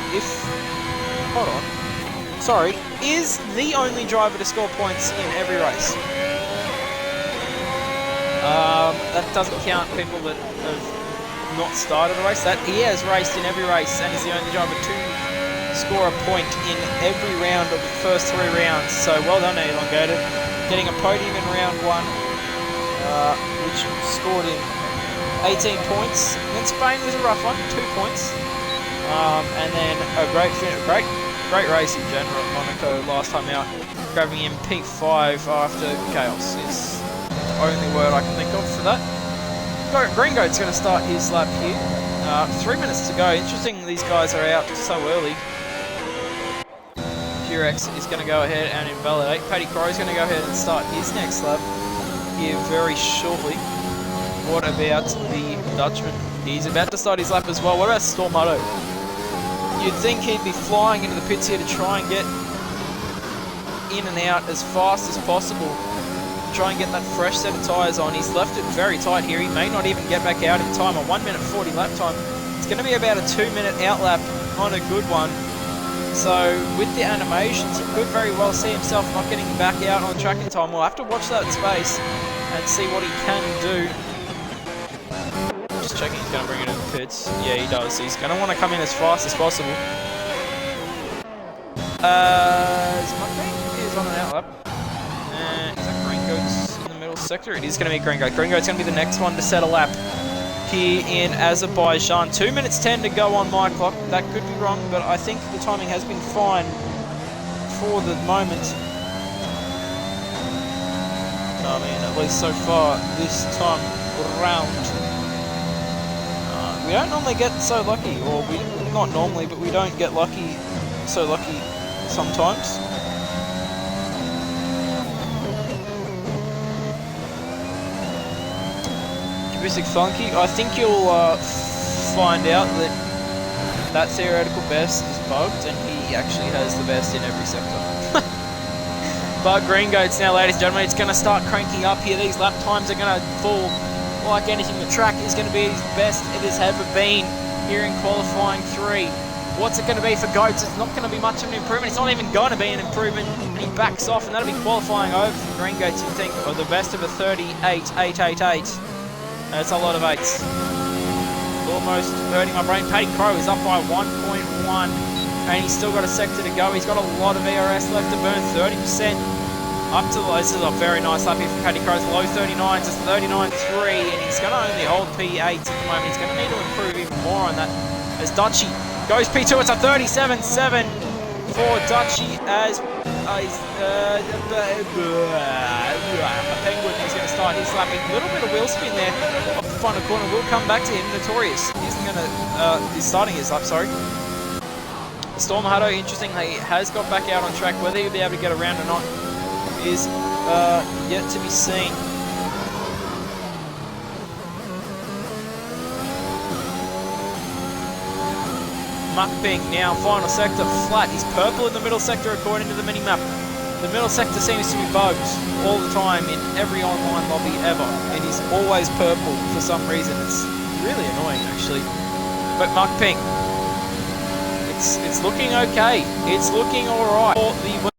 is the only driver to score points in every race. That doesn't count people that have not started a race. That he has raced in every race and is the only driver to score a point in every round of the first 3 rounds. So well done, Elongated. Getting a podium in round 1, which scored him 18 points. And then Spain was a rough one, 2 points. And then a great race in general at Monaco last time out, grabbing him P5 after chaos is the only word I can think of for that. Green Goat's going to start his lap here. 3 minutes to go. Interesting these guys are out so early. Purex is going to go ahead and invalidate. Paddy Crow's going to go ahead and start his next lap here very shortly. What about the Dutchman? He's about to start his lap as well. What about Storm Hutto? You'd think he'd be flying into the pits here to try and get in and out as fast as possible. Try and get that fresh set of tyres on. He's left it very tight here. He may not even get back out in time. A 1 minute 40 lap time. It's going to be about a 2 minute out lap on a good one. So with the animations, he could very well see himself not getting back out on track in time. We'll have to watch that space. and see what he can do. Just checking he's going to bring it in the pits. Yeah, he does. He's going to want to come in as fast as possible. Is Muckbean is on an outlap. And is that Green Goats in the middle sector? It is going to be Green Goat. Green Goat's going to be the next one to set a lap here in Azerbaijan. 2 minutes 10 to go on my clock. That could be wrong, but I think the timing has been fine for the moment. I mean, at least so far this time round. We don't normally get so lucky, or we not normally, but we don't get so lucky sometimes. Cubistic Funky, I think you'll find out that theoretical best is bugged, and he actually has the best in every sector. But Green Goats now, ladies and gentlemen, it's going to start cranking up here. These lap times are going to fall like anything. The track is going to be his best it has ever been here in qualifying 3. What's it going to be for Goats? It's not going to be much of an improvement. It's not even going to be an improvement. And he backs off, and that'll be qualifying over for Green Goats, you'd think, of the best of a 38.888. That's a lot of 8s. Almost hurting my brain. Paddy Crow is up by 1.1. And he's still got a sector to go. He's got a lot of ERS left to burn, 30%. Up to this is a very nice lap here for Paddy Crow's low 39s. It's 39.3, and he's going to only hold P8 at the moment. He's going to need to improve even more on that. As Dutchy goes P2, it's a 37.7 for Dutchy. As Penguin is going to start his lap. A little bit of wheel spin there off the final corner. We'll come back to him. Notorious isn't going to is starting his lap. Sorry. Storm Hutto, interestingly, has got back out on track. Whether he'll be able to get around or not is yet to be seen. Muckping now, final sector, flat. He's purple in the middle sector according to the mini-map. The middle sector seems to be bugged all the time in every online lobby ever. It is always purple for some reason. It's really annoying, actually. But Muckping, it's looking okay. It's looking alright. The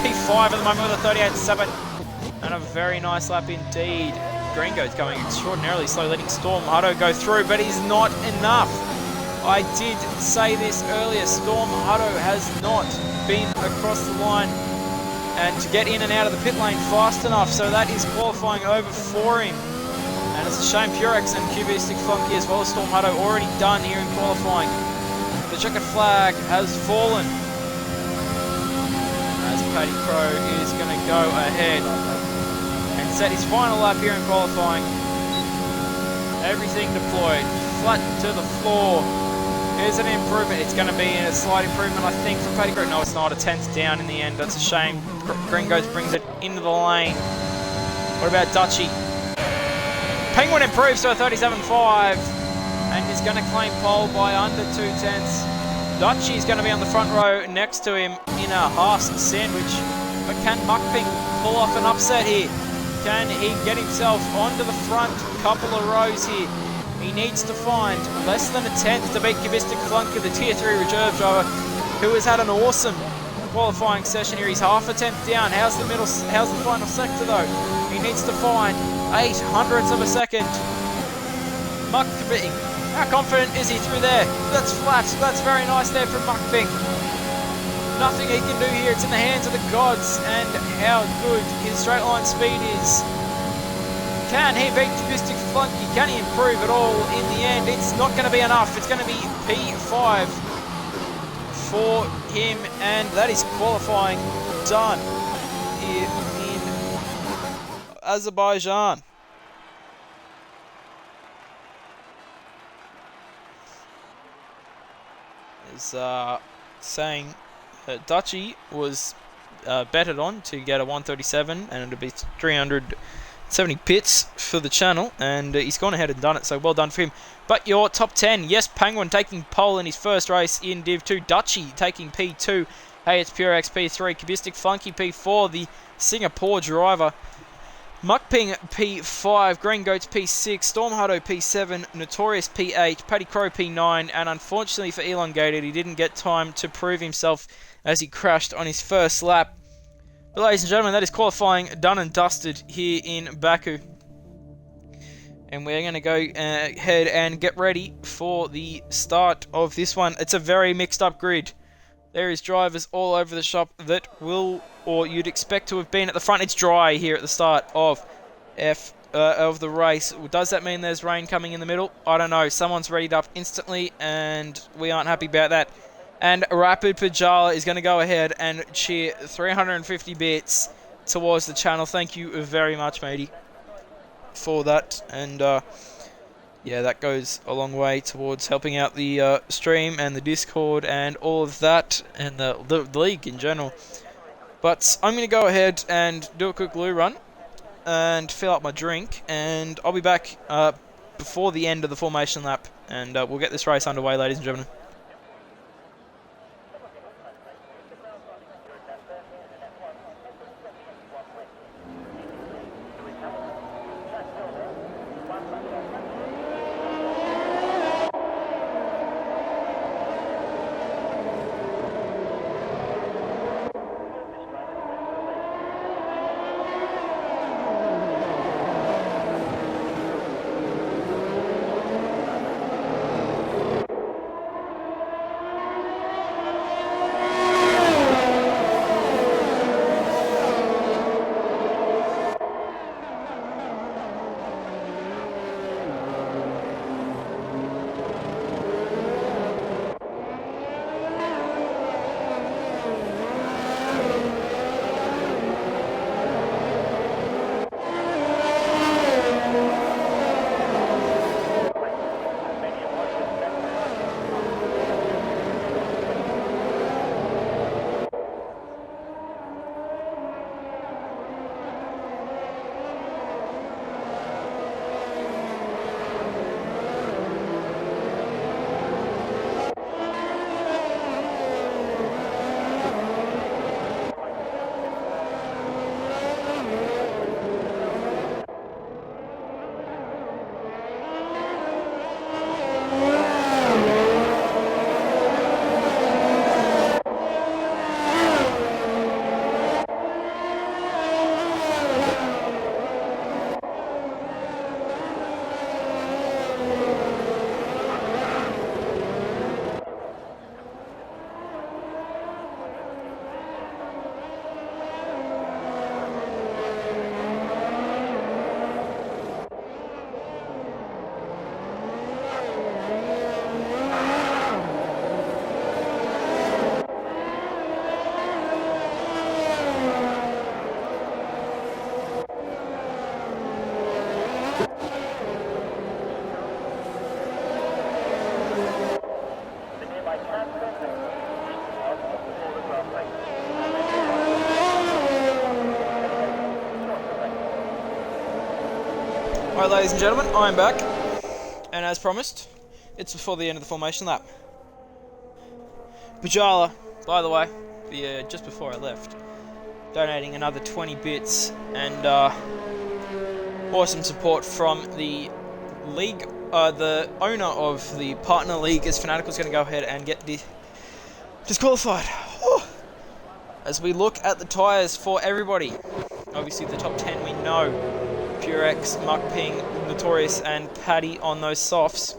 P5 at the moment with a 38.7. And a very nice lap indeed. Green Goat's going extraordinarily slow, letting Storm Hutto go through, but he's not enough. I did say this earlier. Storm Hutto has not been across the line and to get in and out of the pit lane fast enough, so that is qualifying over for him. And it's a shame Purex and Cubistic Funky as well as Storm Hutto already done here in qualifying. The checkered flag has fallen as Paddy Crow is going to go ahead and set his final lap here in qualifying. Everything deployed, flat to the floor. Is an improvement. It's going to be a slight improvement, I think, for Paddy Crow. No, it's not. A 10th down in the end. That's a shame. Green Goats brings it into the lane. What about Dutchy? Penguin improves to a 37.5 and is going to claim pole by under 2/10. Dutchy is going to be on the front row next to him in a Haas sandwich. But can Muckping pull off an upset here? Can he get himself onto the front couple of rows here? He needs to find less than a 10th to beat Cubistic Flunker, the Tier 3 reserve driver, who has had an awesome qualifying session here. He's half a 10th down. How's the final sector though? He needs to find 0.08 of a second. Muckping, how confident is he through there? That's flat. That's very nice there from Muckping. Nothing he can do here. It's in the hands of the gods and how good his straight line speed is. Can he beat Cubistic Flunky? Can he improve at all in the end? It's not going to be enough. It's going to be P5 for him, and that is qualifying done here in Azerbaijan. Is saying that Dutchy was betted on to get a 137 and it'll be 370 pits for the channel, and he's gone ahead and done it, so well done for him. But your top 10, yes, Penguin taking pole in his first race in Div 2, Dutchy taking P2, hey, it's Purex P3, Cubistic Funky P4, the Singapore driver, Muckping P5, Green Goats P6, Storm Hutto P7, Notorious P8, Paddy Crow P9, and unfortunately for Elongated, he didn't get time to prove himself as he crashed on his first lap. But ladies and gentlemen, that is qualifying done and dusted here in Baku. And we're going to go ahead and get ready for the start of this one. It's a very mixed up grid. There is drivers all over the shop that will, or you'd expect to have been at the front. It's dry here at the start of the race. Does that mean there's rain coming in the middle? I don't know. Someone's readied up instantly, and we aren't happy about that. And Rapid Pajala is going to go ahead and cheer 350 bits towards the channel. Thank you very much, matey, for that. And yeah, that goes a long way towards helping out the stream and the Discord and all of that, and the league in general. But I'm going to go ahead and do a quick loo run and fill up my drink, and I'll be back before the end of the formation lap, and we'll get this race underway, ladies and gentlemen. Alright, ladies and gentlemen, I'm back, and as promised, it's before the end of the formation lap. Pajala, by the way, just before I left, donating another 20 bits, and awesome support from the league, the owner of the partner league, as Fanatical is going to go ahead and get disqualified. Whew. As we look at the tyres for everybody, obviously the top 10 we know. Purex, Muckping, Notorious and Paddy on those softs.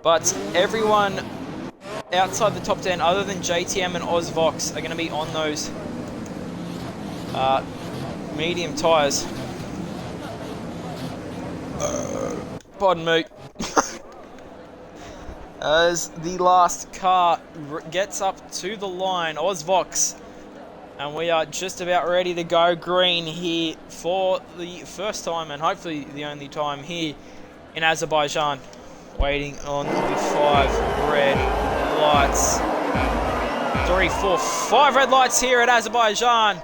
But everyone outside the top 10 other than JTM and Ozvox are going to be on those medium tyres. Pardon me. As the last car gets up to the line, Ozvox. And we are just about ready to go green here for the first time and hopefully the only time here in Azerbaijan. Waiting on the 5 red lights. 3, 4, 5 red lights here at Azerbaijan.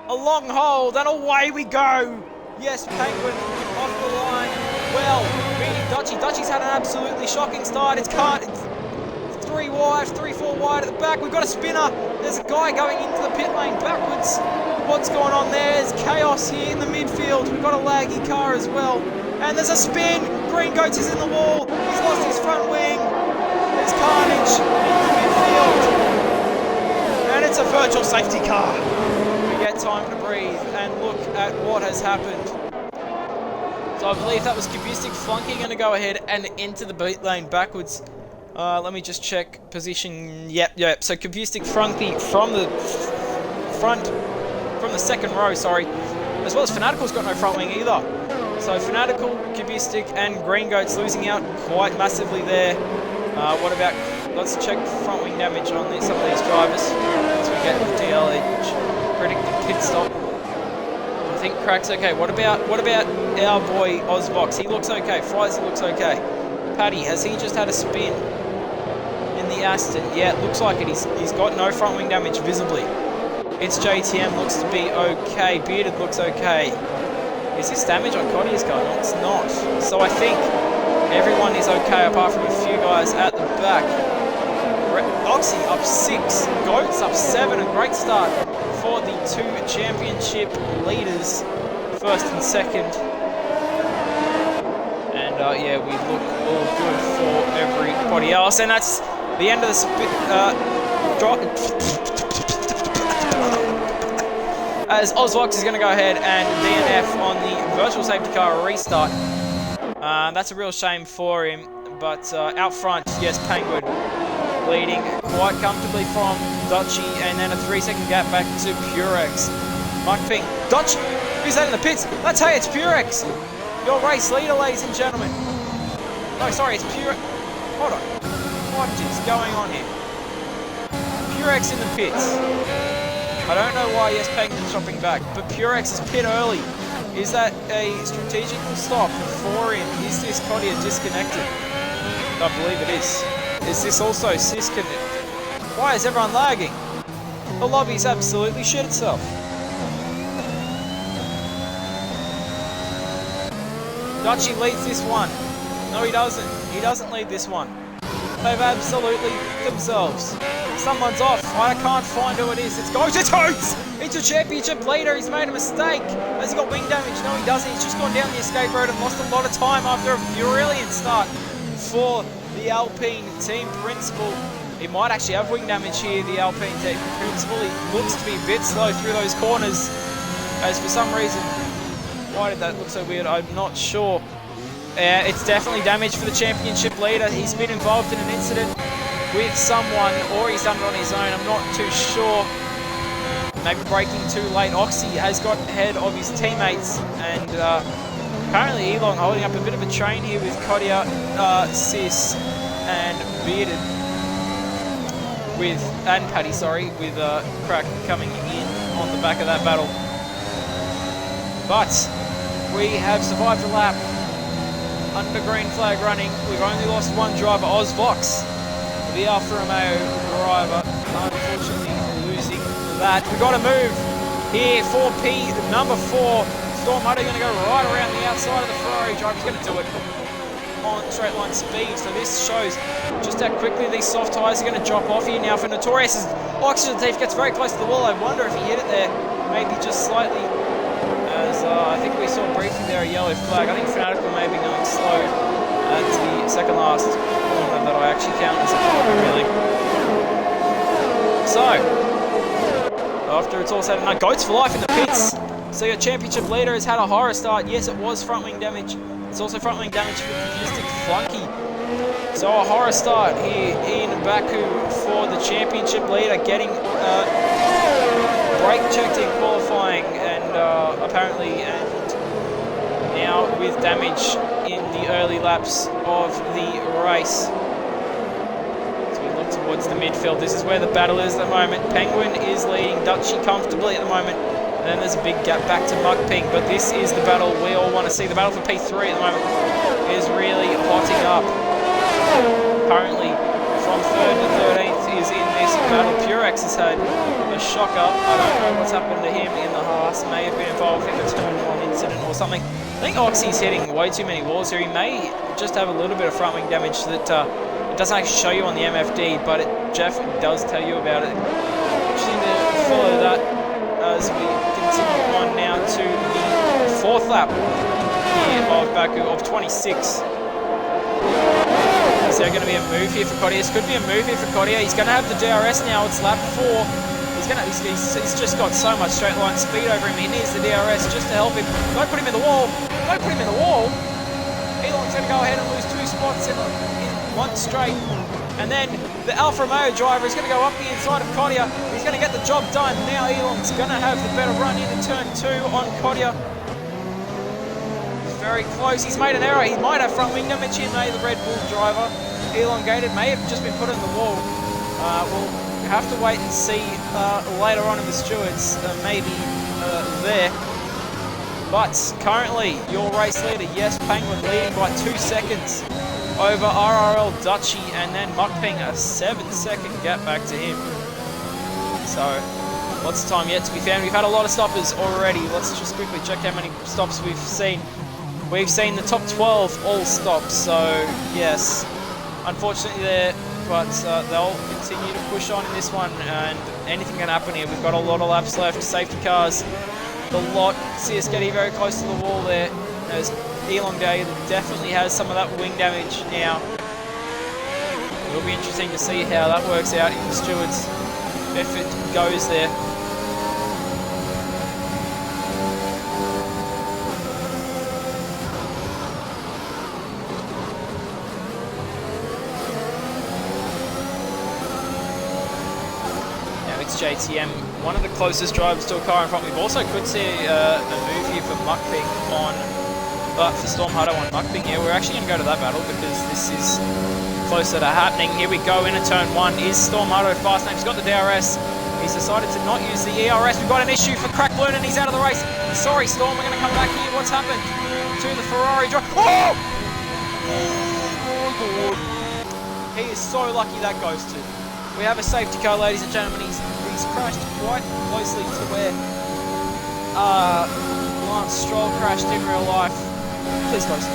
A long hold and away we go. Yes, Penguin off the line. Well, beating Dutchy. Dutchy's had an absolutely shocking start. It's 3 wide, 3, 4 wide at the back. We've got a spinner. There's a guy going into the pit lane backwards. What's going on there? There's chaos here in the midfield. We've got a laggy car as well. And there's a spin. Green Goats is in the wall. He's lost his front wing. There's carnage in the midfield. And it's a virtual safety car. We get time to breathe and look at what has happened. So I believe that was Kubistic Flunky going to go ahead and enter the beat lane backwards. Let me just check position. Yep. So Kubistic Flunky from the front, from the second row, sorry. As well as Fanatical's got no front wing either. So Fanatical, Kubistic, and Green Goat's losing out quite massively there. What about, let's check front wing damage on some of these drivers as we get the DL edge. Predicted pit stop. I think Crack's okay. What about our boy Ozvox? He looks okay. Frizy looks okay. Paddy, has he just had a spin in the Aston? Yeah, it looks like it. He's got no front wing damage visibly. It's JTM, looks to be okay. Bearded looks okay. Is this damage on Coddy's car? No, it's not. So I think everyone is okay apart from a few guys at the back. Oxy up 6, Goats up 7. A great start for the two championship leaders, first and second. And yeah, we look all good for everybody else. And that's the end of as Ozvox is going to go ahead and DNF on the virtual safety car restart. That's a real shame for him, but out front, yes, Penguin leading quite comfortably from Dutchy, and then a 3-second gap back to Purex. Mike Pink, Dutch, who's that in the pits? That's hey, it's Purex, your race leader, ladies and gentlemen. No, sorry, it's Purex. Hold on, what is going on here? Purex in the pits. I don't know why yes, Penguin's dropping back, but Purex is pit early. Is that a strategical stop for him? Is this Coddy disconnected? I believe it is. Is this also Siskin? Why is everyone lagging? The lobby's absolutely shit itself. Dutchy leads this one. No, he doesn't. He doesn't lead this one. They've absolutely themselves. Someone's off. I can't find who it is. It's Goats. It's Goats! It's a championship leader. He's made a mistake. Has he got wing damage? No, he doesn't. He's just gone down the escape road and lost a lot of time after a brilliant start for the Alpine team principal. He might actually have wing damage here, the Alpine team principal. He looks to be a bit slow through those corners, as for some reason. Why did that look so weird? I'm not sure. It's definitely damage for the championship leader. He's been involved in an incident with someone, or he's done it on his own. I'm not too sure. Maybe braking too late. Oxy has got ahead of his teammates, and apparently Elong holding up a bit of a train here with Kodia, Sis, and Bearded, and Paddy, sorry, with Crack coming in on the back of that battle. But we have survived a lap under green flag running. We've only lost one driver, Ozvox, the Alfa Romeo driver, unfortunately losing that. We've got to move here. 4P, number 4. Storm Muddy going to go right around the outside of the Ferrari driver. He's going to do it on straight line speed. So this shows just how quickly these soft tyres are going to drop off here now for Notorious. Oxygen Thief gets very close to the wall. I wonder if he hit it there, maybe just slightly. As I think we saw briefly there a yellow flag. I think Fanatical may be going slow at the second last corner that I actually count as a corner, really. So, after it's all said and done, Goats for life in the pits. So your championship leader has had a horror start. Yes, it was front wing damage. It's also front wing damage for Confustic Flunky. So a horror start here in Baku for the championship leader, getting brake checked in qualifying, and apparently, and now with damage in the early laps of the race. So we look towards the midfield. This is where the battle is at the moment. Penguin is leading Dutchy comfortably at the moment. And then there's a big gap back to Muck Pink, but this is the battle we all want to see. The battle for P3 at the moment is really hotting up. Currently, from 3rd to 13th is in this battle. Purex has had a shocker. I don't know what's happened to him in the Haas. May have been involved in a turn 1 incident or something. I think Oxy's hitting way too many walls here. He may just have a little bit of front wing damage that it doesn't actually show you on the MFD, but Jeff does tell you about it. Interesting to follow that as we continue on now to the 4th lap here of Baku of 26. Is there going to be a move here for Kodia? This could be a move here for Kodia. He's going to have the DRS now. It's lap 4. He's just got so much straight line speed over him. He needs the DRS just to help him. Don't put him in the wall. Don't put him in the wall. Elon's going to go ahead and lose 2 spots in one straight. And then the Alfa Romeo driver is going to go up the inside of Kodia. He's going to get the job done. Now Elon's going to have the better run into turn 2 on Kodia. He's very close. He's made an error. He might have front wing damage here, maybe the Red Bull driver. Elongated may have just been put in the wall. We'll have to wait and see later on in the stewards, maybe there. But currently, your race leader, yes, Penguin, leading by 2 seconds over RRL Dutchy, and then Mukping a 7-second gap back to him. So, lots of time yet to be found. We've had a lot of stoppers already. Let's just quickly check how many stops we've seen. We've seen the top 12 all stops, so yes, unfortunately there, but they'll continue to push on in this one, and anything can happen here. We've got a lot of laps left, safety cars, the lot. See us getting very close to the wall there. There's Elongated definitely has some of that wing damage now. It'll be interesting to see how that works out in the stewards if it goes there. Now it's JTM, one of the closest drivers to a car in front. We've also could see a move here for Mukping on for Storm Hutto on Mukping. Yeah, we're actually going to go to that battle because this is closer to happening. Here we go into turn 1. Is Storm Hutto fast enough? He's got the DRS. He's decided to not use the ERS. We've got an issue for Crack Balloon and he's out of the race. Sorry, Storm, we're going to come back here. What's happened to the Ferrari driver? Oh! Oh, he is so lucky that goes to. We have a safety car, ladies and gentlemen. He's crashed quite closely to where Lance Stroll crashed in real life. Please, guys.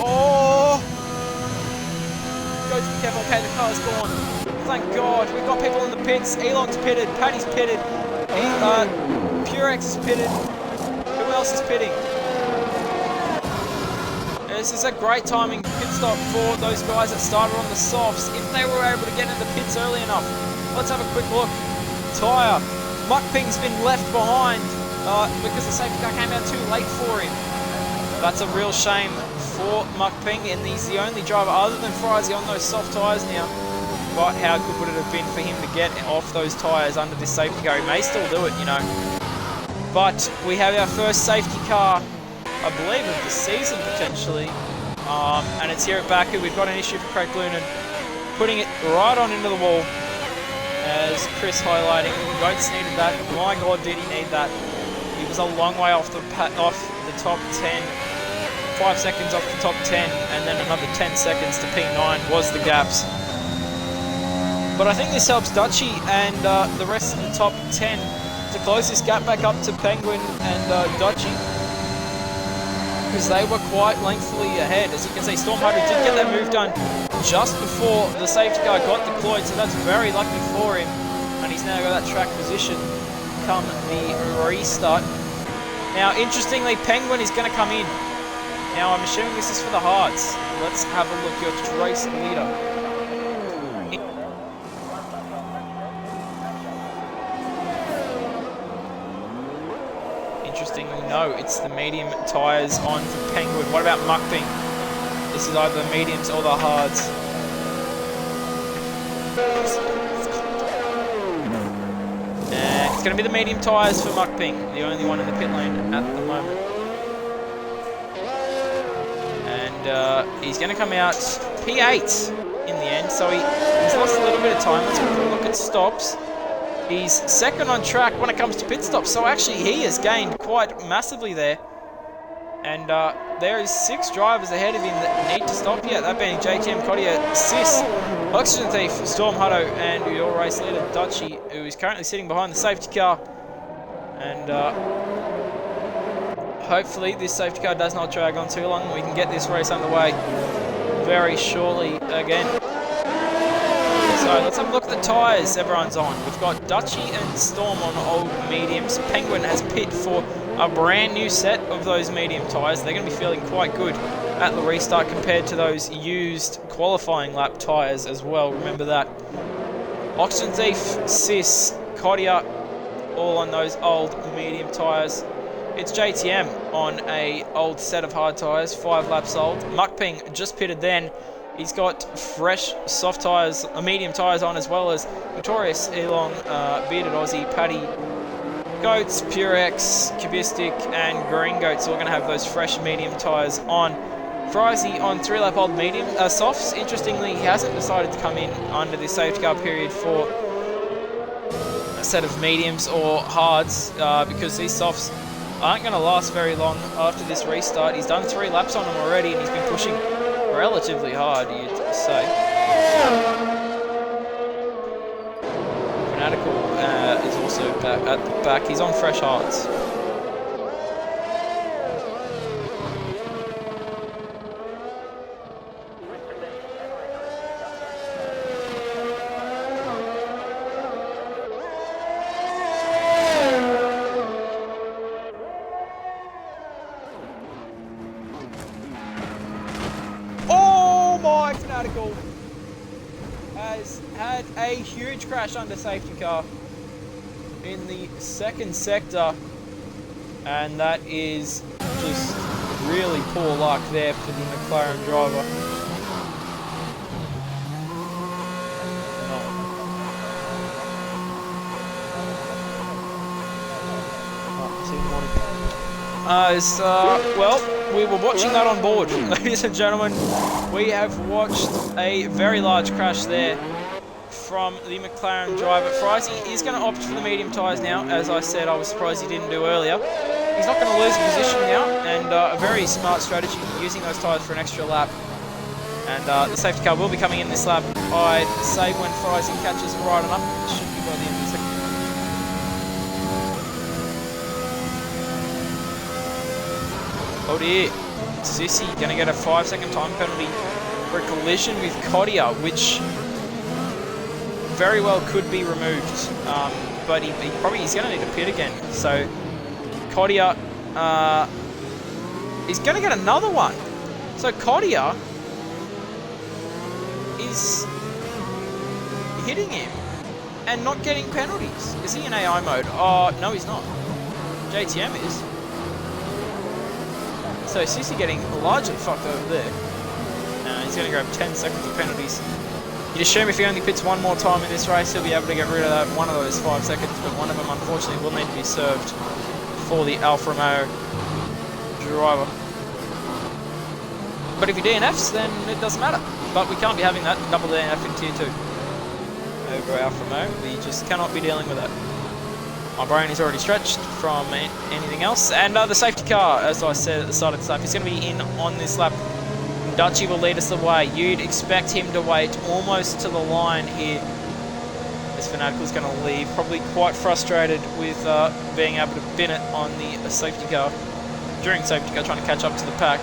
Oh! Go to be careful. Okay, the car's gone. Thank God. We've got people in the pits. Elon's pitted. Paddy's pitted. Purex is pitted. Who else is pitting? This is a great timing pit stop for those guys that started on the softs. If they were able to get into the pits early enough. Let's have a quick look. Tyre. Mukping's been left behind because the safety car came out too late for him. That's a real shame for Mukping, and he's the only driver other than Frizy on those soft tyres now. But how good would it have been for him to get off those tyres under this safety car? He may still do it, you know. But we have our first safety car, I believe, of the season potentially. And it's here at Baku. We've got an issue for Craig Blunen, putting it right on into the wall. As Chris highlighting, Goats needed that. My God, did he need that. He was a long way off the top 10. 5 seconds off the top 10, and then another 10 seconds to P9 was the gaps. But I think this helps Dutchy and the rest of the top 10 to close this gap back up to Penguin and Dutchy, because they were quite lengthily ahead. As you can see, Storm Hutto did get that move done just before the safety car got deployed, so that's very lucky for him, and he's now got that track position come the restart. Now, interestingly, Penguin is going to come in. Now, I'm assuming this is for the hards. Let's have a look. Your race leader. Interestingly, no, it's the medium tyres on for Penguin. What about Mukping? This is either the mediums or the hards. It's going to be the medium tyres for Mukping, the only one in the pit lane at the moment. And he's going to come out P8 in the end, so he's lost a little bit of time. Let's have a look at stops. He's second on track when it comes to pit stops, so actually he has gained quite massively there. And there is 6 drivers ahead of him that need to stop yet, that being JTM, Kodia, Sis, Oxygen Thief, Storm Hutto, and your race leader, Dutchy, who is currently sitting behind the safety car. And hopefully this safety car does not drag on too long, and we can get this race underway very shortly again. So let's have a look at the tyres everyone's on. We've got Dutchy and Storm on old mediums. Penguin has pit for a brand new set of those medium tyres. They're going to be feeling quite good at the restart compared to those used qualifying lap tyres as well. Remember that. Oxygen Thief, Sis, Kodia, all on those old medium tyres. It's JTM on a old set of hard tyres, 5 laps old. Mukping just pitted then. He's got fresh soft tyres, medium tyres on, as well as Notorious, Elon, Bearded Aussie, Paddy, Goats, Purex, Cubistic, and Green Goats all going to have those fresh medium tyres on. Frizy on 3-lap old medium softs. Interestingly, he hasn't decided to come in under the safety car period for a set of mediums or hards because these softs aren't going to last very long after this restart. He's done 3 laps on them already, and he's been pushing relatively hard, you'd say. Fanatical is also at the back. He's on fresh hards. Fanatical has had a huge crash under safety car in the second sector, and that is just really poor luck there for the McLaren driver. Well, we were watching that on board, ladies and gentlemen. We have watched a very large crash there from the McLaren driver. Frizy is going to opt for the medium tyres now. As I said, I was surprised he didn't do earlier. He's not going to lose a position now, and a very smart strategy, using those tyres for an extra lap. And the safety car will be coming in this lap. I'd say when Frizy catches right enough, it should be by the end of the second. Oh dear, Sissy going to get a 5-second time penalty for a collision with Kodia, which very well could be removed, but he's going to need a pit again. So Kodia is going to get another one. So Kodia is hitting him and not getting penalties. Is he in AI mode? Oh, no, he's not. JTM is. So Sissy getting largely fucked over there. He's going to grab 10 seconds of penalties. You'd assume if he only pits one more time in this race, he'll be able to get rid of that one of those 5 seconds, but one of them, unfortunately, will need to be served for the Alfa Romeo driver. But if he DNFs, then it doesn't matter. But we can't be having that double DNF in Tier 2 over Alfa Romeo. We just cannot be dealing with that. My brain is already stretched from anything else. And the safety car, as I said at the start of this lap, is going to be in on this lap. Dutchy will lead us the way. You'd expect him to wait almost to the line here. This Fanatical is going to leave, probably quite frustrated with being able to bin it on the safety car, during safety car, trying to catch up to the pack.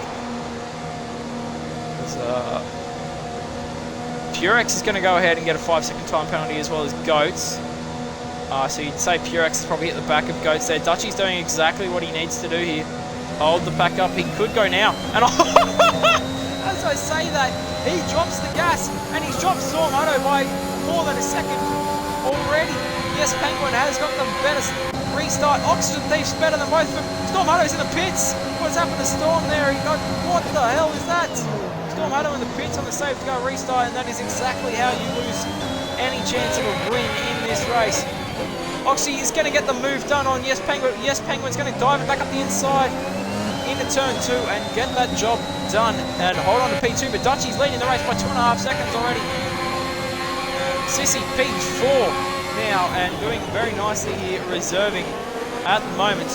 Purex is going to go ahead and get a 5-second time penalty, as well as Goats. So you'd say Purex is probably at the back of Goats there. Dutchy's doing exactly what he needs to do here. Hold the pack up. He could go now. And as I say that, he drops the gas, and he's dropped Stormoto by more than a second already. Yes, Penguin has got the better restart. Oxygen Thief's better than both of them. Stormoto's in the pits. What's happened to Storm there? What the hell is that? Stormoto in the pits on the safety car restart, and that is exactly how you lose any chance of a win in this race. Oxy is going to get the move done on Yes Penguin. Yes Penguin's going to dive it back up the inside into turn 2 and get that job done and hold on to P2, but Dutchy's leading the race by 2.5 seconds already. Sissy P4 now, and doing very nicely here, reserving at the moment.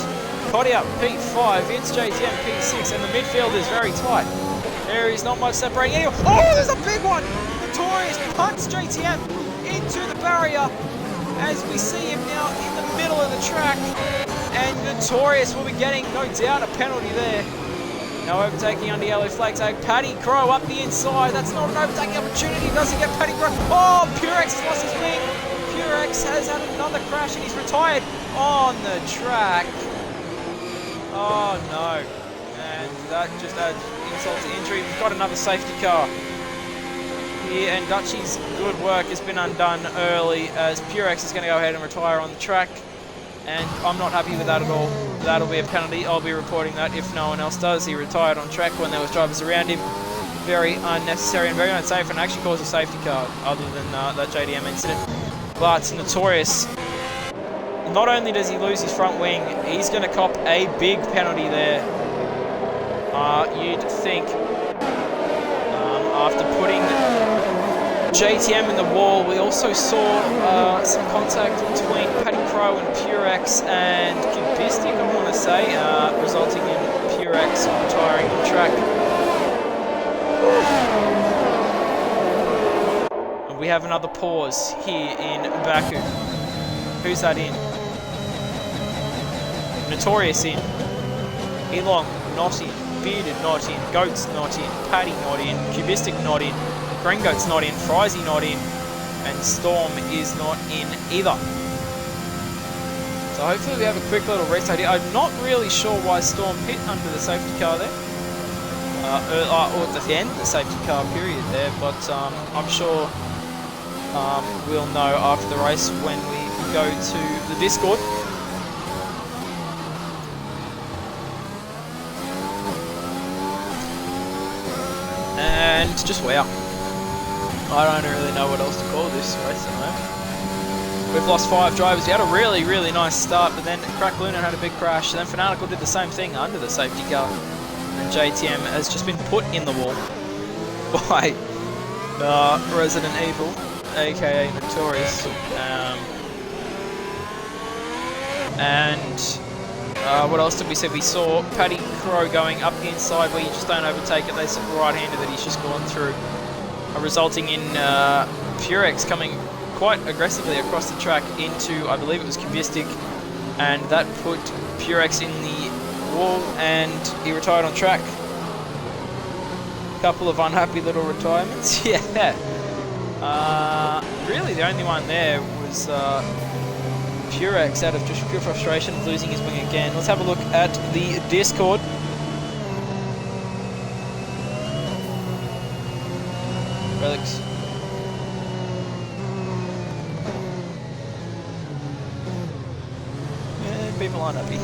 Kodia P5, it's JTM P6, and the midfield is very tight. There is not much separating anyone. Oh, there's a big one! Notorious punts JTM into the barrier as we see him now in the middle of the track, and Notorious will be getting, no doubt, a penalty there. Now overtaking under yellow flags. Paddy Crow up the inside. That's not an overtaking opportunity. Doesn't get Paddy Crow. Oh, Purex has lost his wing. Purex has had another crash and he's retired on the track. Oh no. And that just adds insult to injury. We've got another safety car here, and Dutchy's good work has been undone early as Purex is going to go ahead and retire on the track, and I'm not happy with that at all. That'll be a penalty. I'll be reporting that if no one else does. He retired on track when there was drivers around him. Very unnecessary and very unsafe, and actually caused a safety car other than that JDM incident. But Notorious, not only does he lose his front wing, he's going to cop a big penalty there. You'd think after putting JTM in the wall, we also saw some contact between Paddy Crow and Purex and Kubistic, I want to say, resulting in Purex retiring on track. And we have another pause here in Baku. Who's that in? Notorious in. Elong not in. Bearded not in. Goat's not in. Paddy not in. Kubistic not in. Green Goat's not in. Frizy not in. And Storm is not in either. So hopefully we have a quick little restart here. I'm not really sure why Storm hit under the safety car there. Or at the end of the safety car period there, but I'm sure we'll know after the race when we go to the Discord. And just wow. I don't really know what else to call this race at the moment. We've lost 5 drivers. We had a really, really nice start, but then Crack Luna had a big crash. Then Fanatical did the same thing under the safety car. And JTM has just been put in the wall by Resident Evil, aka Notorious. What else did we see? We saw Paddy Crow going up the inside where you just don't overtake it. They said right-handed that he's just gone through, resulting in Purex coming quite aggressively across the track into, I believe it was Kubistic, and that put Purex in the wall and he retired on track. Couple of unhappy little retirements. Yeah. Really the only one there was Purex out of just pure frustration of losing his wing again. Let's have a look at the Discord. Relics. Yeah, people aren't happy.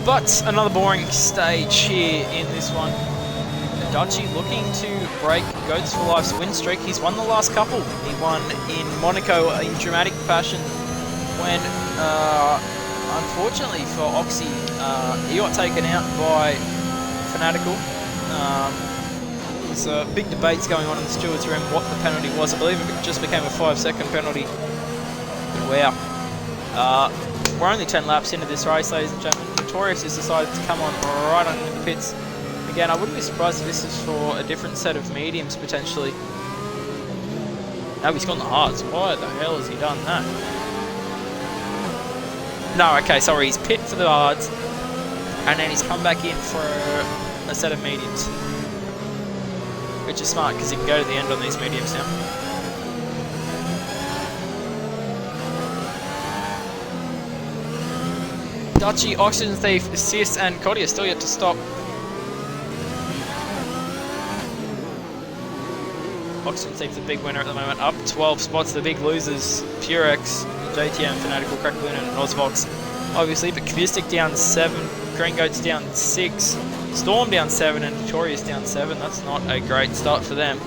But another boring stage here in this one. Dutchy looking to break Goats for Life's win streak. He's won the last couple. He won in Monaco in dramatic fashion when, unfortunately for Oxy, he got taken out by Fanatical. There's big debates going on in the stewards' room what the penalty was. I believe it just became a 5-second penalty. Wow. We're only 10 laps into this race, ladies and gentlemen. Notorious has decided to come on right on in the pits. Again, I wouldn't be surprised if this is for a different set of mediums, potentially. No, he's gone the hards. Why the hell has he done that? No, okay, sorry, he's pit for the hards, and then he's come back in for a set of mediums. Which is smart, because he can go to the end on these mediums now. Dutchy, Oxygen Thief, Assist, and Cody are still yet to stop. Oxygen Thief's the big winner at the moment, up 12 spots. The big losers, Purex, JTM, Fanatical, Crack Luna, and Ozvox. Obviously, but Kubistic down 7, Green Goats down 6, Storm down 7, and Notorious down 7. That's not a great start for them.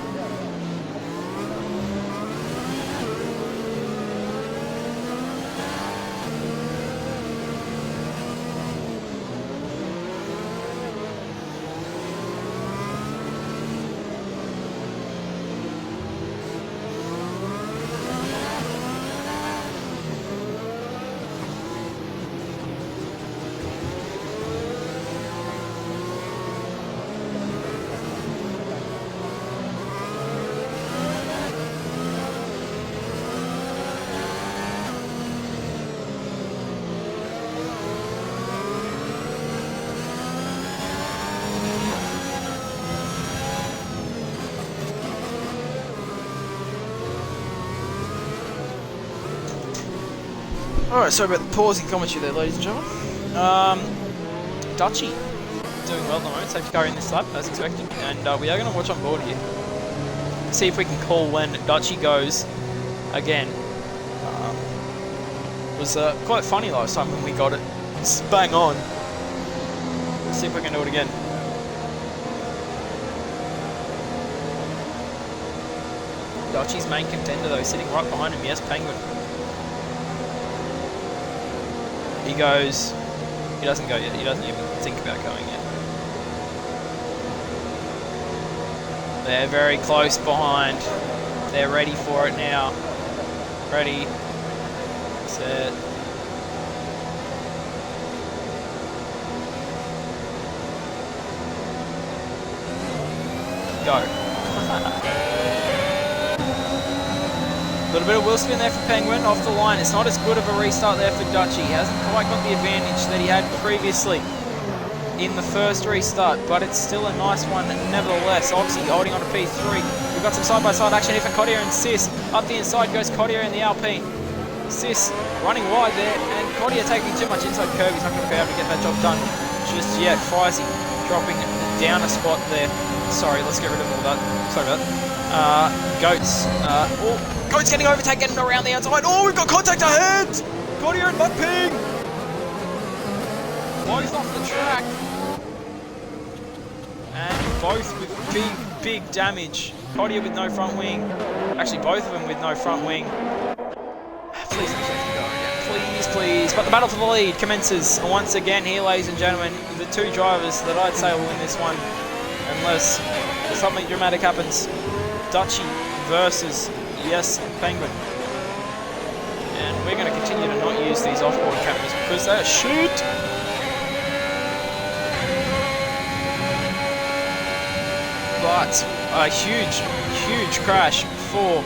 Alright, sorry about the pausing commentary there, ladies and gentlemen. Dutchy doing well at the moment, safety car in this lap, as expected. And we are going to watch on board here. See if we can call when Dutchy goes again. It was quite funny last time when we got it. It's bang on. Let's see if we can do it again. Dutchy's main contender though, sitting right behind him, yes, Penguin. He goes, he doesn't go yet, he doesn't even think about going yet. They're very close behind, they're ready for it now. Ready, set. Go. A little bit of wheel spin there for Penguin, off the line. It's not as good of a restart there for Dutchy. He hasn't quite got the advantage that he had previously in the first restart, but it's still a nice one nevertheless. Oxy holding on to P3. We've got some side-by-side action here for Cottier and Sis. Up the inside goes Cottier in the Alpine. Sis running wide there, and Cottier taking too much inside curve. He's not going to be able to get that job done just yet. Frizy dropping down a spot there. Sorry, let's get rid of all that. Sorry about that. Goats. Goats getting overtaken around the outside. Oh, we've got contact ahead! Cottier and Mudping! Both off the track. And both with big damage. Cottier with no front wing. Actually, both of them with no front wing. Please don't have to go again. Please. But the battle for the lead commences once again here, ladies and gentlemen. The two drivers that I'd say will win this one, unless something dramatic happens. Dutchy versus, yes, Penguin. And we're going to continue to not use these off-board cameras because they're shit. But a huge crash for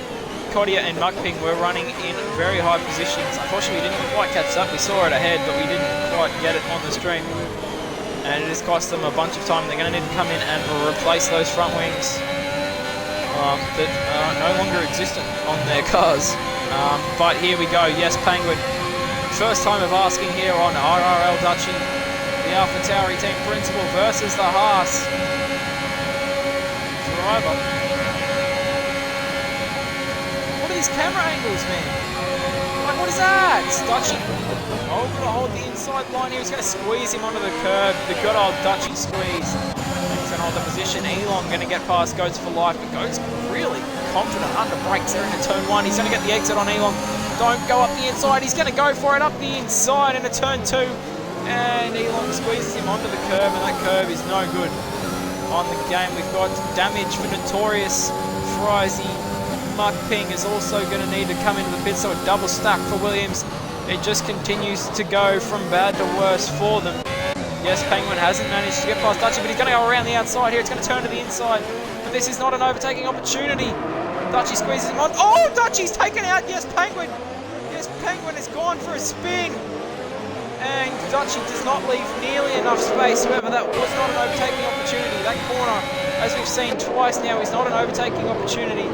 Cottier and Mukping. We're running in very high positions. Unfortunately, we didn't quite catch up. We saw it ahead, but we didn't quite get it on the stream. And it has cost them a bunch of time. They're going to need to come in and replace those front wings that are no longer existent on their cars. But here we go. Yes, Penguin. First time of asking here on RRL Dutchy. The AlphaTauri team principal versus the Haas driver. What are these camera angles, man? Like, what is that? It's Dutchy. Oh, we're going to hold the inside line here. He's going to squeeze him onto the curb. The good old Dutchy squeeze. He's going to hold the position. Elon going to get past Goats for life. But Goats really confident under brakes there into turn one. He's going to get the exit on Elon. Don't go up the inside. He's going to go for it up the inside into turn two. And Elon squeezes him onto the curb. And that curb is no good on the game. We've got damage for Notorious. Frizy. Mukping is also going to need to come into the pit. So a double stack for Williams. It just continues to go from bad to worse for them. Yes, Penguin hasn't managed to get past Dutchy, but he's going to go around the outside here. It's going to turn to the inside. But this is not an overtaking opportunity. Dutchy squeezes him on. Oh, Dutchy's taken out. Yes, Penguin. Yes, Penguin has gone for a spin. And Dutchy does not leave nearly enough space. However, that was not an overtaking opportunity. That corner, as we've seen twice now, is not an overtaking opportunity.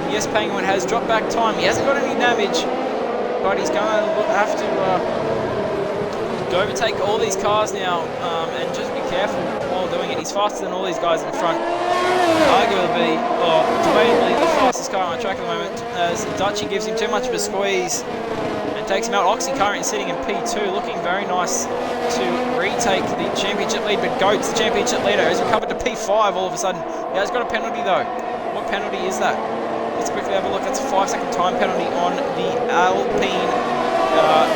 Yes, Penguin has dropped back time. He hasn't got any damage. But he's going to have to overtake all these cars now and just be careful while doing it. He's faster than all these guys in front. Arguably, or debatably, the fastest car on the track at the moment, as Dutchy gives him too much of a squeeze and takes him out. Oxy currently sitting in P2, looking very nice to retake the championship lead, but Goats, the championship leader, has recovered to P5 all of a sudden. He has got a penalty though. What penalty is that? Let's quickly have a look. That's a 5-second time penalty on the Alpine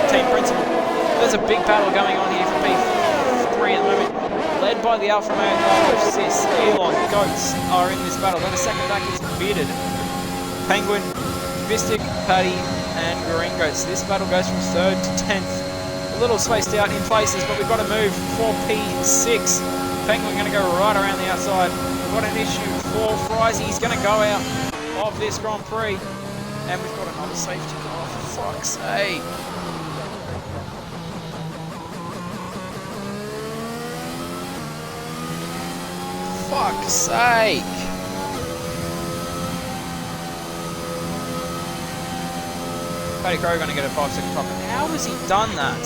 team principal. There's a big battle going on here for P3 at the moment. Led by the Alfa Romeo driver, Sis, Elon, Goats are in this battle. Then a second back is bearded. Penguin, Vistic, Paddy, and Green Goats. This battle goes from 3rd to 10th. A little spaced out in places, but we've got to move for P6. Penguin going to go right around the outside. We've got an issue for Frizy. He's going to go out of this Grand Prix, and we've got another safety car, for fuck's sake. Fuck's sake. Paddy Crowe going to get a 5-second top. How has he done that?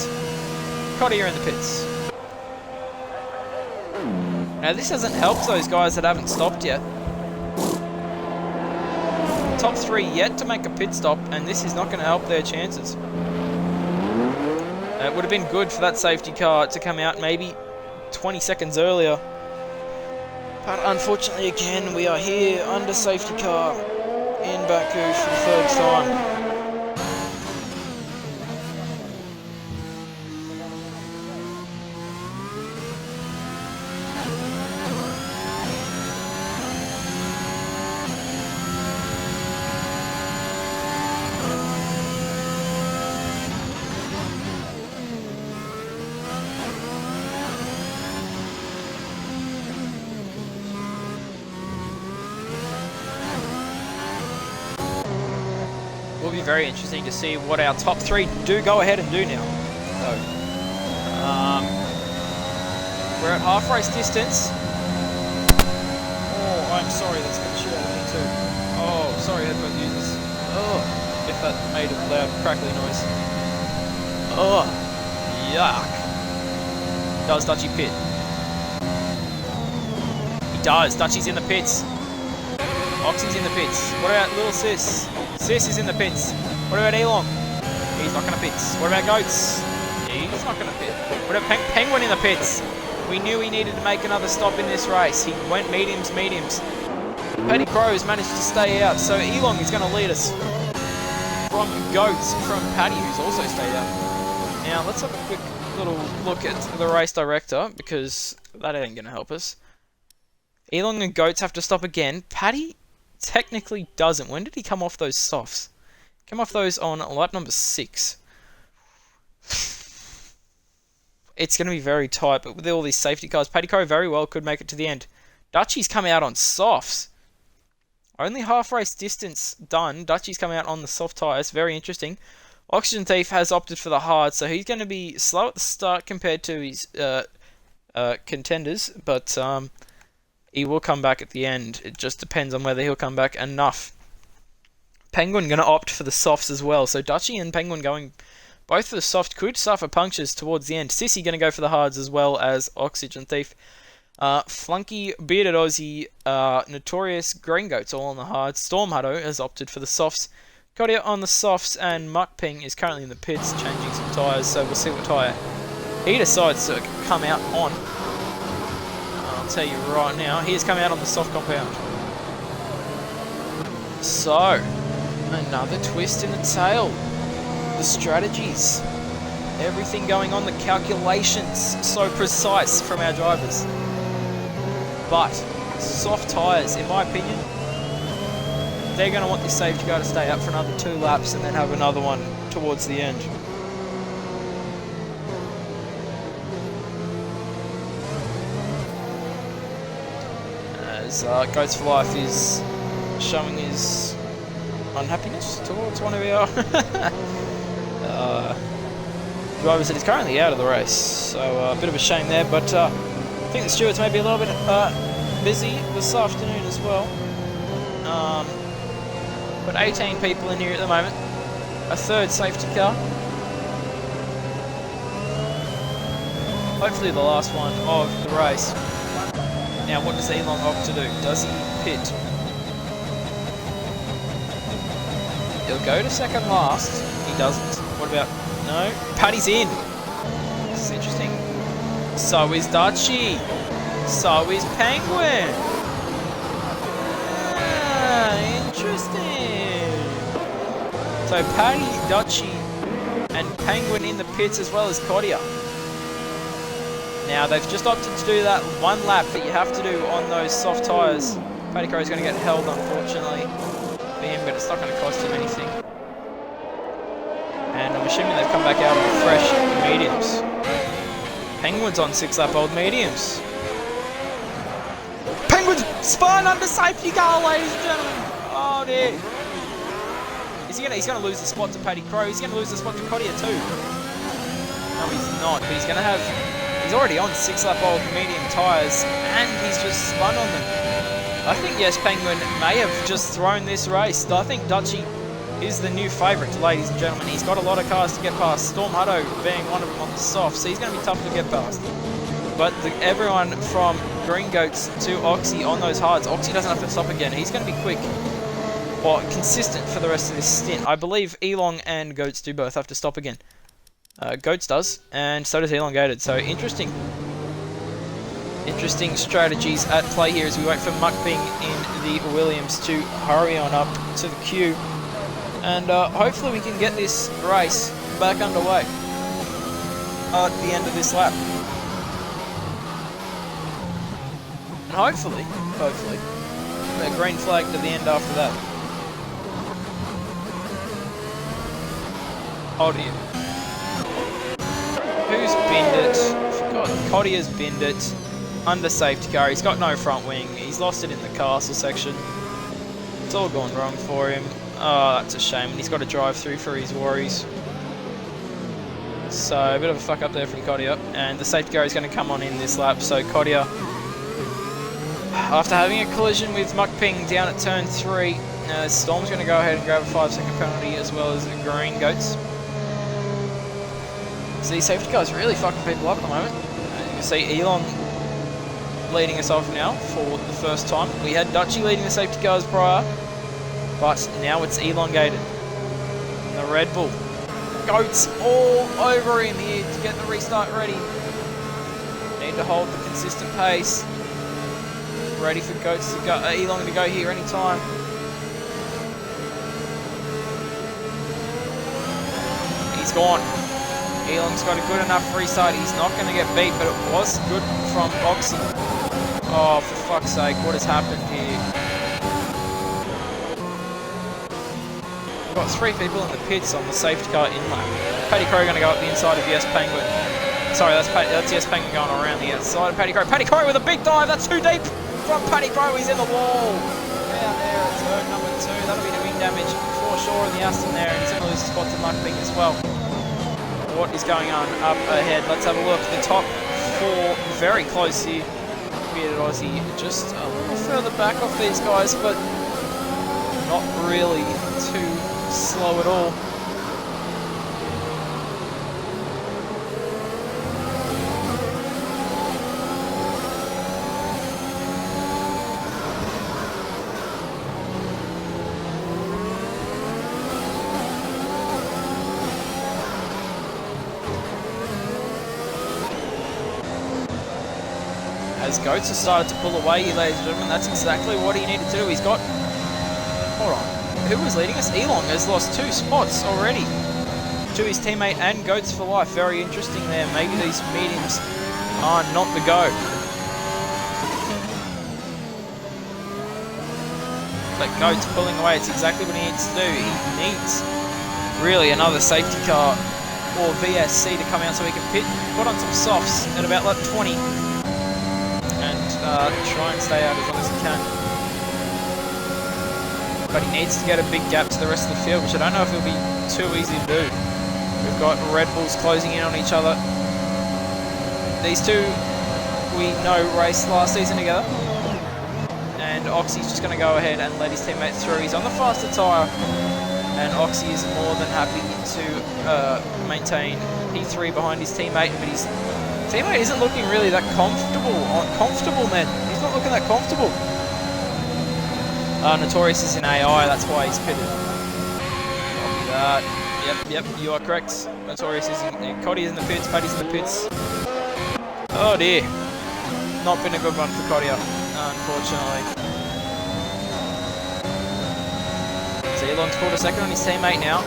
Cottier in the pits. Now this hasn't helped those guys that haven't stopped yet. Top 3 yet to make a pit stop, and this is not going to help their chances. It would have been good for that safety car to come out maybe 20 seconds earlier. But unfortunately, again, we are here under safety car in Baku for the 3rd time. Will be very interesting to see what our top 3 do go ahead and do now. So, we're at half race distance. Oh, I'm sorry, that's going to shoot out of me too. Oh, sorry, headphone users. Oh, if that made a loud crackly noise. Oh, yuck. Does Dutchie pit? He does. Dutchie's in the pits. Oxy's in the pits. What about little Sis? Sis is in the pits. What about Elon? He's not going to pits. What about Goats? He's not going to pit. What about Penguin in the pits? We knew he needed to make another stop in this race. He went mediums. Paddy Crowe's managed to stay out, so Elon is going to lead us from Goats, from Paddy, who's also stayed out. Now, let's have a quick little look at the race director, because that ain't going to help us. Elon and Goats have to stop again. Paddy technically doesn't. When did he come off those softs? Come off those on lap number 6. It's going to be very tight, but with all these safety cars, Paddy Crowe very well could make it to the end. Dutchie's come out on softs. Only half race distance done. Dutchie's come out on the soft tyres. Very interesting. Oxygen Thief has opted for the hard, so he's going to be slow at the start compared to his contenders, but he will come back at the end. It just depends on whether he'll come back enough. Penguin going to opt for the softs as well. So Dutchie and Penguin going both for the soft could suffer punctures towards the end. Sissy going to go for the hards as well as Oxygen Thief. Flunky, Bearded Aussie, Notorious, Green Goats all on the hards. Storm Hutto has opted for the softs. Cottier on the softs, and Muckping is currently in the pits changing some tyres. So we'll see what tyre he decides to come out on. I'll tell you right now, he has come out on the soft compound. So, another twist in the tail. The strategies. Everything going on, the calculations. So precise from our drivers. But, soft tyres, in my opinion, they're going to want this safety car to stay up for another 2 laps and then have another one towards the end. As Goats for Life is showing his unhappiness towards one of our drivers that is currently out of the race. So a bit of a shame there, but I think the stewards may be a little bit busy this afternoon as well. But 18 people in here at the moment. A 3rd safety car. Hopefully the last one of the race. Now, what does Elon opt to do? Does he pit? He'll go to second last. He doesn't. What about... No. Paddy's in. This is interesting. So is Dutchie. So is Penguin. Interesting. So Paddy, Dutchie, and Penguin in the pits as well as Cottier. Now, they've just opted to do that 1 lap that you have to do on those soft tyres. Paddy Crowe is going to get held, unfortunately, for him, but it's not going to cost him anything. And I'm assuming they've come back out on fresh mediums. Penguin's on 6-lap-old mediums. Penguin's spun under safety car, ladies and gentlemen. Oh, dear. He's going to lose the spot to Paddy Crowe. He's going to lose the spot to Cottier too. No, he's not, but he's going to have... He's already on 6-lap-old medium tyres, and he's just spun on them. I think, yes, Penguin may have just thrown this race. I think Dutchie is the new favourite, ladies and gentlemen. He's got a lot of cars to get past. Storm Hutto being one of them on the soft, so he's going to be tough to get past. But everyone from Green Goats to Oxy on those hards, Oxy doesn't have to stop again. He's going to be quick, or consistent for the rest of this stint. I believe Elong and Goats do both have to stop again. Goats does, and so does Elongated. So interesting strategies at play here as we wait for Mukbing in the Williams to hurry on up to the queue. And hopefully we can get this race back underway at the end of this lap. And hopefully, a green flag to the end after that. Oh dear. Who's binned it? Forgot. Codier's binned it. Under safety car. He's got no front wing. He's lost it in the castle section. It's all gone wrong for him. Oh, that's a shame. And he's got to drive through for his worries. So, a bit of a fuck up there from Codier. And the safety car is going to come on in this lap. So, Codier, after having a collision with Mukping down at turn 3, Storm's going to go ahead and grab a 5-second penalty as well as the Green Goats. So, these safety cars really fucking people up at the moment. You can see Elon leading us off now for the first time. We had Dutchy leading the safety cars prior, but now it's Elongated. And the Red Bull. Goats all over him here to get the restart ready. Need to hold the consistent pace. Ready for Goats to go, Elong to go here anytime. He's gone. Elong's got a good enough restart. He's not going to get beat, but it was good from Oxy. Oh, for fuck's sake, what has happened here? We've got 3 people in the pits on the safety car inlap. Paddy Crow going to go up the inside of Yes Penguin. Sorry, that's Yes Penguin going around the outside of Paddy Crow. Paddy Crow with a big dive. That's too deep from Paddy Crow. He's in the wall. Down there at turn number 2. That'll be doing damage for sure in the Aston there. And similar spot to Mukbing as well. What is going on up ahead? Let's have a look. The top 4 very close here. Bearded Aussie just a little further back off these guys, but not really too slow at all. As Goats has started to pull away here, ladies and gentlemen, that's exactly what he needed to do. He's got... Hold on. Who was leading us? Elong has lost 2 spots already to his teammate and Goats for life. Very interesting there. Maybe these mediums are not the go. But Goats pulling away. It's exactly what he needs to do. He needs really another safety car or VSC to come out so he can put on some softs at about lap 20. Try and stay out as long as he can. But he needs to get a big gap to the rest of the field, which I don't know if it'll be too easy to do. We've got Red Bulls closing in on each other. These two, we know, raced last season together. And Oxy's just going to go ahead and let his teammate through. He's on the faster tyre. And Oxy is more than happy to maintain P3 behind his teammate, but his teammate isn't looking really that comfortable, man. He's not looking that comfortable. Notorious is in AI, that's why he's pitted. Copy that. Yep, you are correct. Notorious is in... Cody's in the pits, Paddy's in the pits. Oh dear. Not been a good one for Cody, unfortunately. So Elon's pulled a second on his teammate now.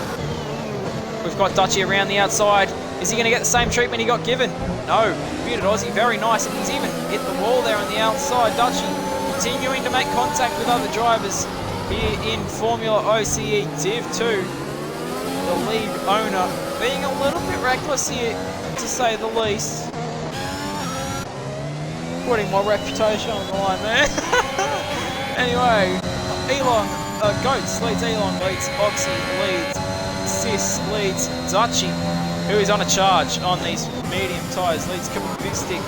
We've got Dutchy around the outside. Is he going to get the same treatment he got given? No. Bearded Aussie, very nice, and he's even hit the wall there on the outside. Dutchy continuing to make contact with other drivers here in FormulaOCE Div 2. The league owner being a little bit reckless here, to say the least. Putting my reputation on the line there. Anyway, Goats leads Elon, leads Oxy, leads Sis, leads Dutchy, who is on a charge on these medium tyres, leads Kabistic,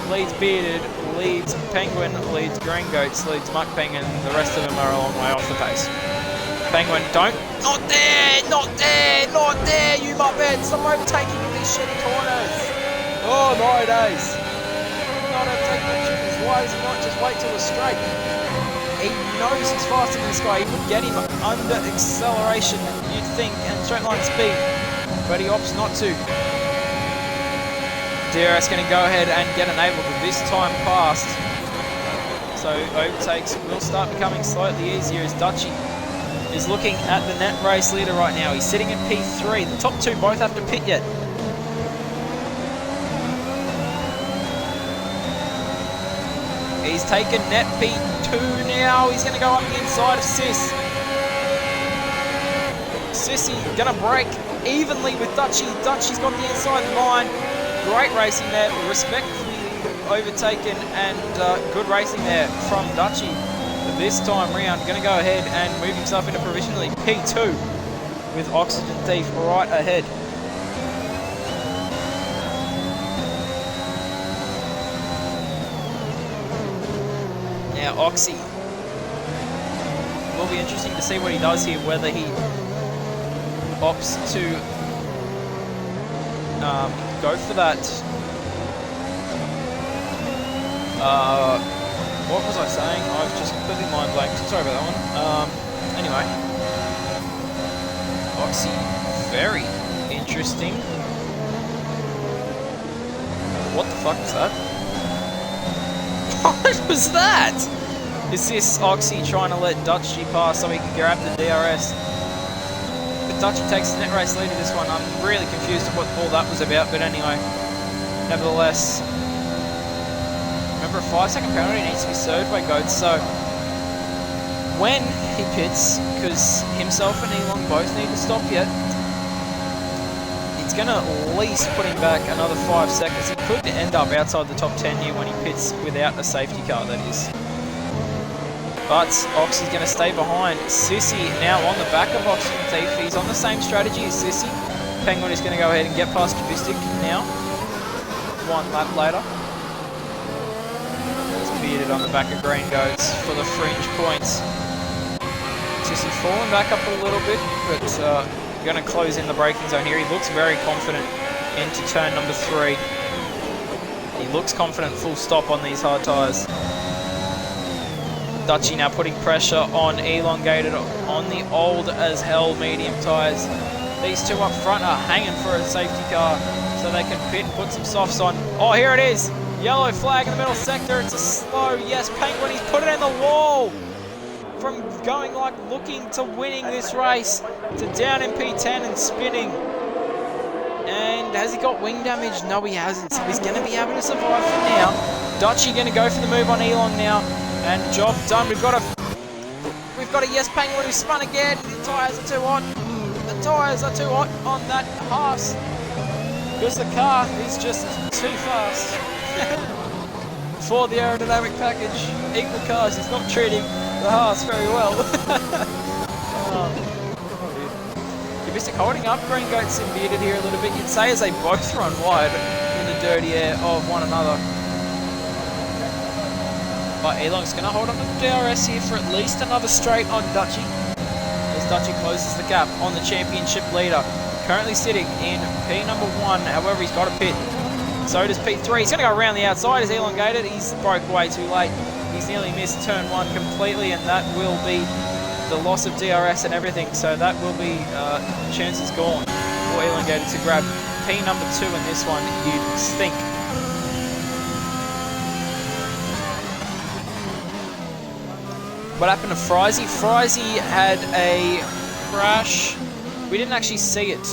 leads Bearded, leads Penguin, leads Green Goats, leads Mukbang, and the rest of them are a long way off the pace. Penguin, don't. Not there, not there, not there, you muppet. Stop overtaking in these shitty corners. Oh, my days. Not overtaking the chickens. Why does he not just wait till the straight? He knows he's faster than this guy. He would get him under acceleration, you'd think, and straight line speed. But he opts not to. DRS going to go ahead and get enabled with this time passed. So overtakes will start becoming slightly easier as Dutchy is looking at the net race leader right now. He's sitting at P3. The top two both have to pit yet. He's taken net P2 now. He's going to go up the inside of Sis. Sissy going to break evenly with Dutchy. Dutchy's got the inside line. Great racing there. Respectfully overtaken and good racing there from Dutchy. This time round, going to go ahead and move himself into provisionally P2 with Oxygen Thief right ahead. Now Oxy, will be interesting to see what he does here, whether he opts to go for that. What was I saying? I've just completely mind blanked. Sorry about that one. Anyway, Oxy, very interesting. What the fuck was that? What was that? Is this Oxy trying to let Dutchy pass so he can grab the DRS? But Dutchy takes the net race lead in this one. I'm really confused at what all that was about, but anyway, nevertheless. Remember, a 5-second penalty needs to be served by Goats, so when he pits, because himself and Elon both need to stop yet, it's going to at least put him back another 5 seconds. He could end up outside the top 10 here when he pits without a safety car, that is. But Oxy's going to stay behind. Sissy now on the back of Oxygen Thief. He's on the same strategy as Sissy. Penguin is going to go ahead and get past Cubistic now. One lap later. Bearded on the back of Green Goats for the fringe points. Sissy falling back up a little bit, but going to close in the braking zone here. He looks very confident into turn number 3. He looks confident full stop on these hard tyres. Dutchy now putting pressure on elongated on the old as hell medium tyres. These two up front are hanging for a safety car so they can pit and put some softs on. Oh, here it is. Yellow flag in the middle sector. It's a slow, yes, Penguin. He's put it in the wall. From going like looking to winning this race to down in P10 and spinning. And has he got wing damage? No, he hasn't. So he's going to be able to survive for now. Dutchy going to go for the move on Elon now. And job done. We've got a yes Penguin who spun again. The tyres are too hot. The tyres are too hot on that Haas. Because the car is just too fast. For the aerodynamic package, equal cars is not treating the Haas very well. Cubistic holding up, Green Goats and Bearded here a little bit. You'd say as they both run wide in the dirty air of one another. But Elon's going to hold on to the DRS here for at least another straight on Dutchy. As Dutchy closes the gap on the championship leader. Currently sitting in P number 1, however he's got a pit. So does P3. He's going to go around the outside as elongated. He's broke way too late. He's nearly missed turn 1 completely, and that will be the loss of DRS and everything. So that will be chances gone for elongated to grab P number 2 in this one, you'd think. What happened to Frizy? Frizy had a crash. We didn't actually see it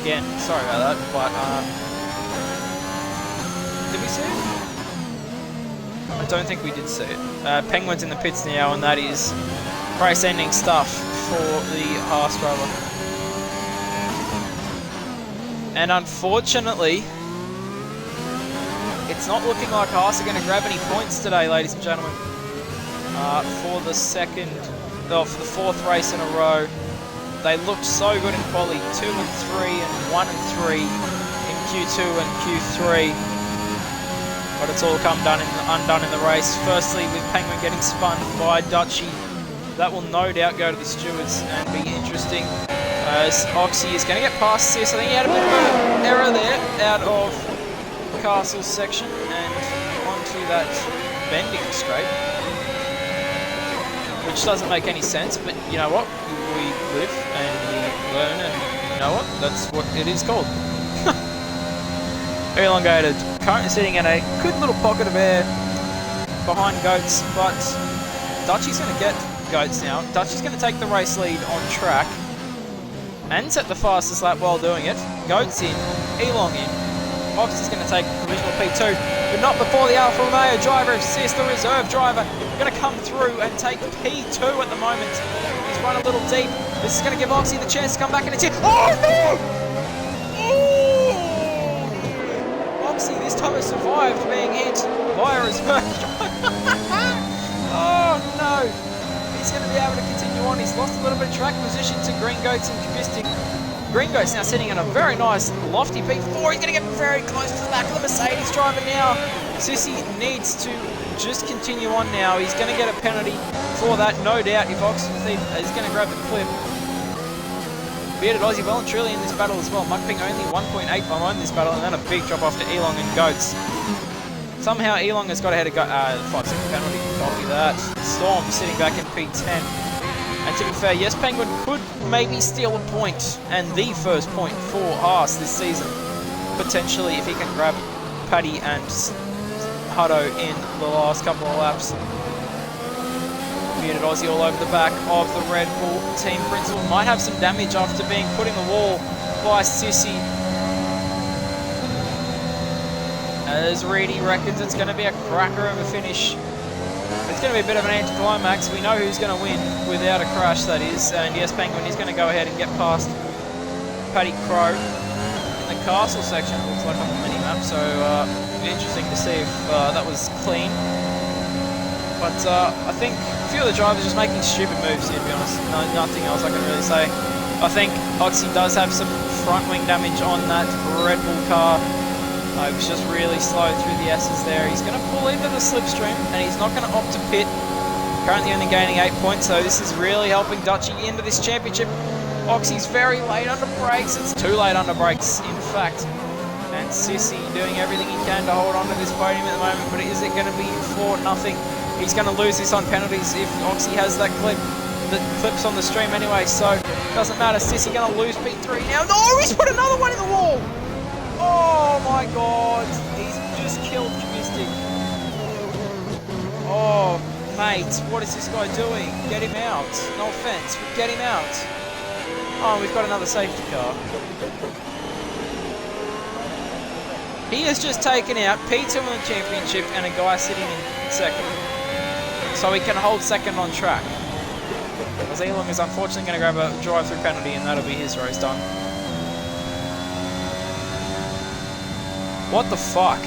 again. Sorry about that, but did we see it? I don't think we did see it. Penguin's in the pits now, and that is race-ending stuff for the Haas driver. And unfortunately, it's not looking like Haas are going to grab any points today, ladies and gentlemen. For the for the 4th race in a row. They looked so good in quali, 2 and 3 and 1 and 3 in Q2 and Q3. But it's all come undone in the race. Firstly, with Penguin getting spun by Dutchy That will no doubt go to the stewards and be interesting. As Oxy is going to get past this. I think he had a bit of an error there out of Castle's section and onto that bending straight, which doesn't make any sense, but you know what? We live and we learn, and you know what? That's what it is called. Elongated, currently sitting in a good little pocket of air behind Goats, but Dutchy's going to get Goats now. Dutchy's going to take the race lead on track and set the fastest lap while doing it. Goats in, Elong in. Oxy's going to take provisional P2, but not before the Alfa Romeo driver assist, the reserve driver, going to come through and take P2 at the moment. He's run a little deep. This is going to give Oxy the chance to come back and it's hit. Oh no! Oh! Oxy this time has survived being hit by a reserve driver. Oh no! He's going to be able to continue on. He's lost a little bit of track position to Green Goats and Kubistic. Green Goats now sitting in a very nice lofty P4. He's going to get very close to the back of the Mercedes driver now. Sissy needs to just continue on now. He's going to get a penalty for that, no doubt, if Oxy is going to grab the clip. Bearded Aussie well and truly in this battle as well. Mukping only 1.8 behind this battle, and then a big drop off to Elong and Goats. Somehow Elong has got ahead of 5-second penalty. Copy that. Storm sitting back in P10. And to be fair, yes, Penguin could maybe steal a point, and the first point for Haas this season, potentially, if he can grab Paddy and Hutto in the last couple of laps. Bearded Aussie all over the back of the Red Bull team. Principal might have some damage after being put in the wall by Sissy. As Reedy reckons it's going to be a cracker of a finish. It's going to be a bit of an anticlimax. We know who's going to win without a crash, that is. And yes, Penguin is going to go ahead and get past Paddy Crow in the Castle section, it looks like on the mini-map. So it'll be interesting to see if that was clean. But I think a few of the drivers just making stupid moves here, to be honest. Nothing else I can really say. I think Oxy does have some front wing damage on that Red Bull car. He was just really slow through the S's there. He's going to pull into the slipstream, and he's not going to opt to pit. Currently only gaining 8 points, so this is really helping Dutchy into this championship. Oxy's very late under brakes. It's too late under brakes, in fact. And Sissy doing everything he can to hold on to this podium at the moment, but is it going to be for nothing? He's going to lose this on penalties if Oxy has that clip that clips on the stream anyway, so doesn't matter. Sissy going to lose P3 now. No, he's put another one in the wall! Oh my god, he's just killed Kubistic. Oh, mate, what is this guy doing? Get him out. No offense, but get him out. Oh, we've got another safety car. He has just taken out P2 in the championship and a guy sitting in second. So he can hold second on track. Because Elong is unfortunately going to grab a drive-through penalty, and that'll be his race done. What the fuck?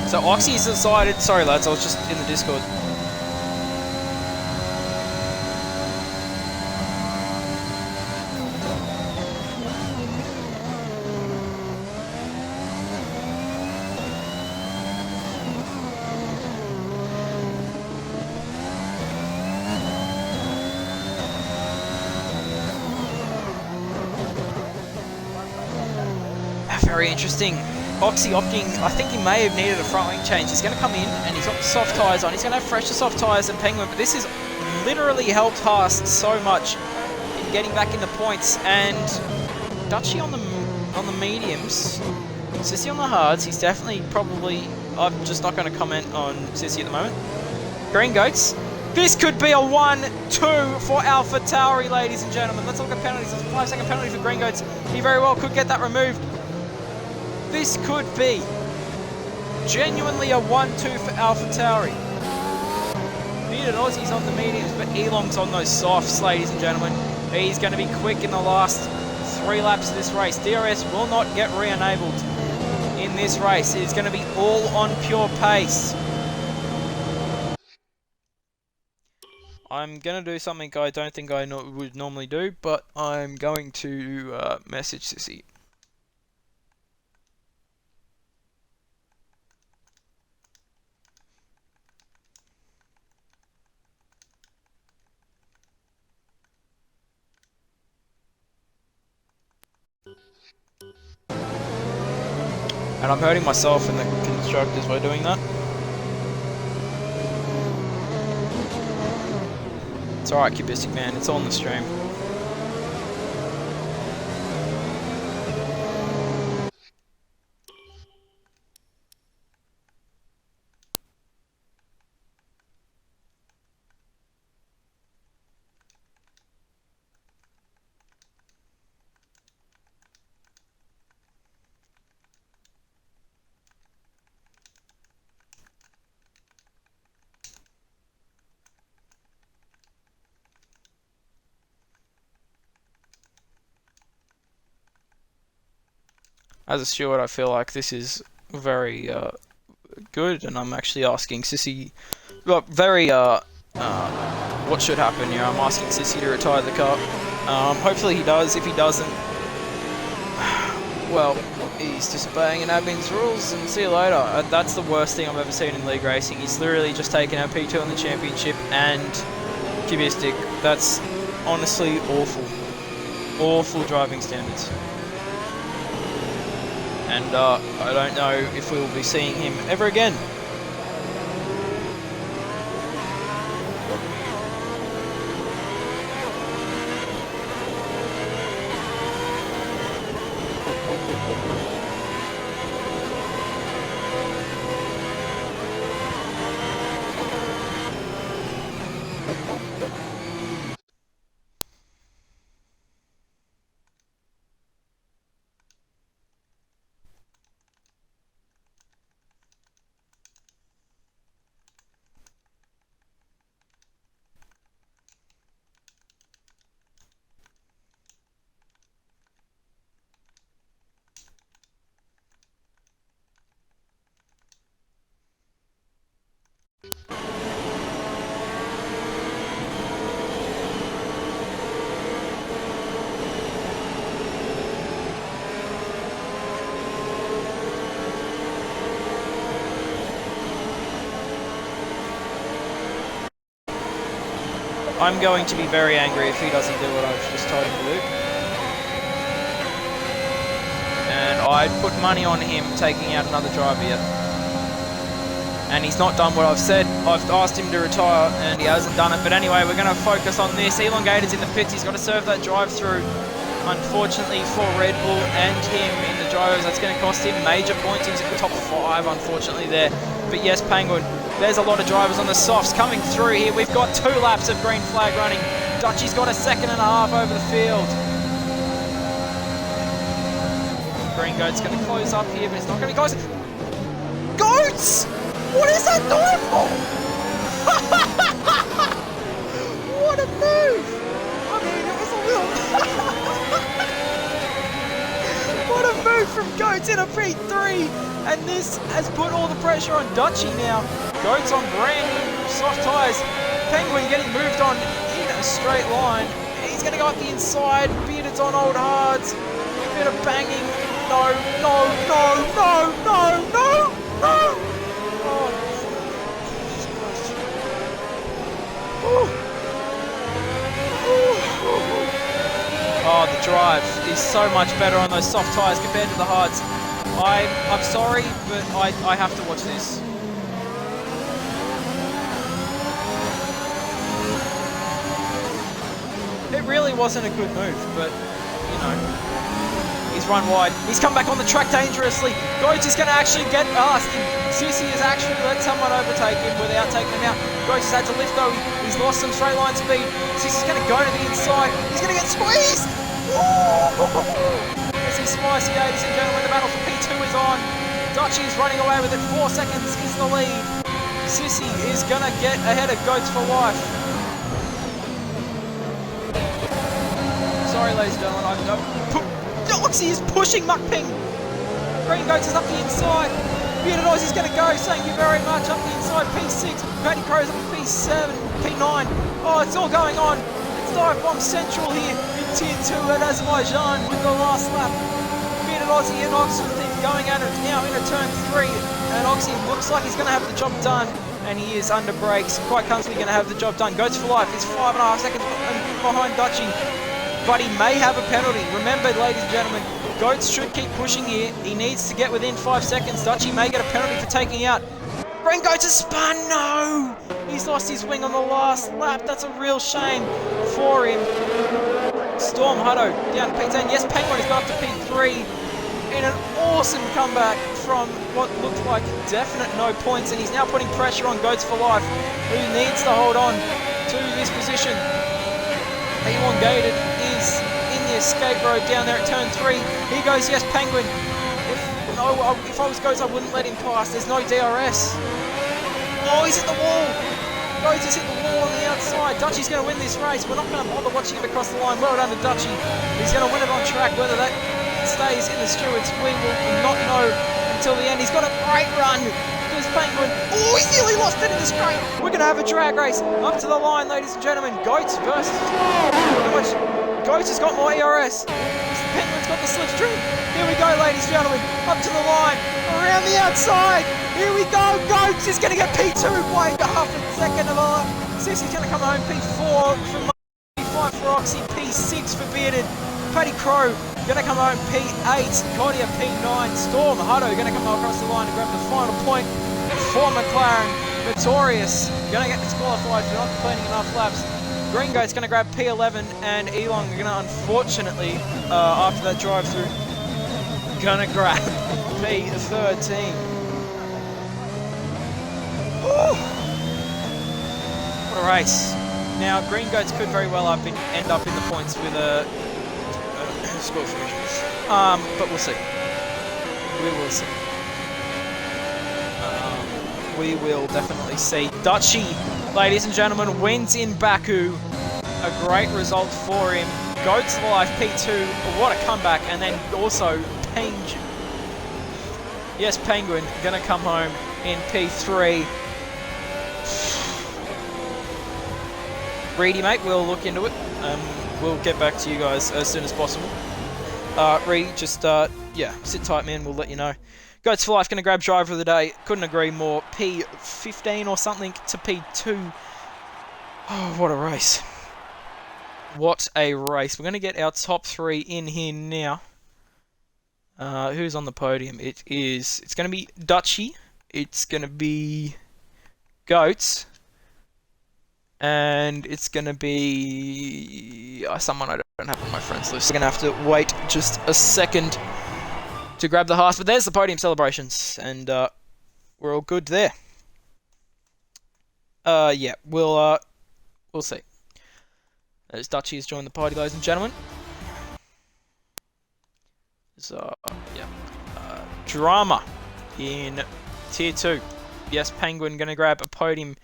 So Oxy's decided, sorry lads, I was just in the Discord. Very interesting. Oxy opting, I think he may have needed a front wing change. He's going to come in and he's got the soft tyres on. He's going to have fresher soft tyres than Penguin, but this has literally helped Haas so much in getting back in the points. And Dutchy on the mediums, Sissy on the hards. He's definitely probably, I'm just not going to comment on Sissy at the moment. Green Goats. This could be a 1-2 for AlphaTauri, ladies and gentlemen. Let's look at penalties. It's a 5-second penalty for Green Goats. He very well could get that removed. This could be genuinely a 1-2 for AlphaTauri. Bearded Aussies on the mediums, but Elong's on those softs, ladies and gentlemen. He's going to be quick in the last 3 laps of this race. DRS will not get re-enabled in this race. It is going to be all on pure pace. I'm going to do something I don't think I would normally do, but I'm going to message Sissy. And I'm hurting myself and the constructors by doing that. It's alright, Cubistic Man, it's on the stream. As a steward, I feel like this is very good, and I'm actually asking Sissy, well, what should happen here? I'm asking Sissy to retire the car. Hopefully he does. If he doesn't, well, he's disobeying an admin's rules, and see you later. That's the worst thing I've ever seen in league racing. He's literally just taken our P2 in the championship and Cubistic. That's honestly awful. Awful driving standards. And I don't know if we will be seeing him ever again. I'm going to be very angry if he doesn't do what I've just told him to do. And I'd put money on him taking out another driver yet. And he's not done what I've said. I've asked him to retire and he hasn't done it. But anyway, we're going to focus on this. Elongator's in the pits. He's got to serve that drive-through. Unfortunately for Red Bull and him in the drivers, that's going to cost him major points. He's in the top 5, unfortunately, there. But yes, Penguin, there's a lot of drivers on the softs coming through here. We've got 2 laps of green flag running. Dutchy's got a 1.5 seconds over the field. Green Goat's going to close up here, but it's not going to be close. Goats! What is that going for? What a move! I mean, it was a little... What a move move from Goats in a P3, and this has put all the pressure on Dutchy now. Goats on brand new soft tyres. Penguin getting moved on in a straight line. He's going to go up the inside. Bearded's on old hards. A bit of banging. No, no, no, no, no, no, no. Oh, the drive is so much better on those soft tyres compared to the hards. I'm sorry, but I have to watch this. It really wasn't a good move, but, you know, he's run wide. He's come back on the track dangerously. Goats is going to actually get past him. Sissy has actually let someone overtake him without taking him out. Goats has had to lift though. He's lost some straight line speed. Sissy's going to go to the inside. He's going to get squeezed. As he spicy, ladies and gentlemen, the battle for P2 is on. Dutchy is running away with it. 4 seconds is the lead. Sissy is going to get ahead of Goats for life. Sorry, ladies and gentlemen, Oxy is pushing Muckping. Green Goats is up the inside. Bearded Aussie's going to go. Thank you very much. Up the inside, P6. Paddy Crow's up P7, P9. Oh, it's all going on. It's Dive Bomb Central here in Tier 2 at Azerbaijan with the last lap. Bearded Aussie and Oxy going at it now into turn 3. And Oxy looks like he's going to have the job done. And he is under brakes. Quite comfortably going to have the job done. Goats for life. He's 5.5 seconds behind Dutchy. But he may have a penalty. Remember, ladies and gentlemen, Goats should keep pushing here. He needs to get within 5 seconds. Dutchy may get a penalty for taking out. Green Goats has spun. No! He's lost his wing on the last lap. That's a real shame for him. Storm Hutto down to P10. Yes, Penguin has got up to P3 in an awesome comeback from what looked like definite no points. And he's now putting pressure on Goats for life, who needs to hold on to this position. Elongated is in the escape road down there at turn 3. He goes, yes, Penguin. If I was Goats, I wouldn't let him pass. There's no DRS. Oh, he's hit the wall. Goats has hit the wall on the outside. Dutchy's going to win this race. We're not going to bother watching him across the line. Well done to Dutchy. He's going to win it on track. Whether that stays in the stewards, we will not know until the end. He's got a great run. Penguin. Oh, he's nearly lost it in the straight. We're going to have a drag race up to the line, ladies and gentlemen. Goats versus Goats has got more ERS. Penguin's got the slipstream. Here we go, ladies and gentlemen. Up to the line. Around the outside. Here we go. Goats is going to get P2 by half a second of a lap. Sissy's going to come home P4 from P5 for Oxy. P6 for Bearded. Paddy Crow going to come home P8. Cordia P9. Storm Hutto going to come across the line and grab the final point for McLaren. Notorious going to get disqualified for not completing enough laps. Green Goat's going to grab P11, and Elon are going to, unfortunately, after that drive through, going to grab P13. Ooh. What a race. Now, Green Goats could very well end up in the points with a score finish. But we'll see. We will see. We will definitely see. Dutchy, ladies and gentlemen, wins in Baku. A great result for him. Goats Life P2. What a comeback. And then also Penguin. Yes, Penguin going to come home in P3. Reedy, mate, we'll look into it. We'll get back to you guys as soon as possible. Reed, just, yeah, sit tight, man. We'll let you know. Goats for Life going to grab driver of the day. Couldn't agree more. P15 or something to P2. Oh, what a race. What a race. We're going to get our top 3 in here now. Who's on the podium? It's going to be Dutchy. It's going to be Goats. And it's going to be someone I don't have on my friends list. I'm going to have to wait just a second to grab the hearse. But there's the podium celebrations. And we're all good there. Yeah, we'll see. As Dutchy has joined the party, ladies and gentlemen. So, yeah. Drama in Tier 2. Yes, Penguin going to grab a podium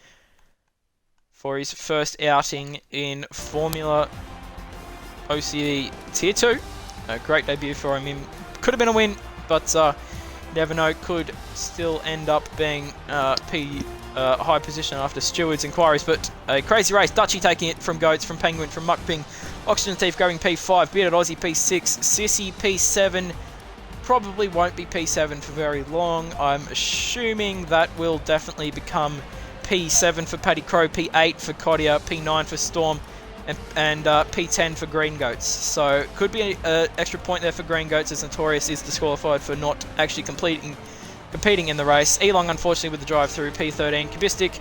for his first outing in FormulaOCE Tier 2. A great debut for him. Could have been a win, but never know, could still end up being high position after Steward's inquiries. But a crazy race. Dutchy taking it from Goats, from Penguin, from Muckping. Oxygen Thief going P5, Bearded Aussie P6, Sissy P7. Probably won't be P7 for very long. I'm assuming that will definitely become P7 for Paddy Crow, P8 for Kodia, P9 for Storm, and P10 for Green Goats. So could be an extra point there for Green Goats, as Notorious is disqualified for not actually competing in the race. Elong, unfortunately, with the drive-through, P13. Kubistic,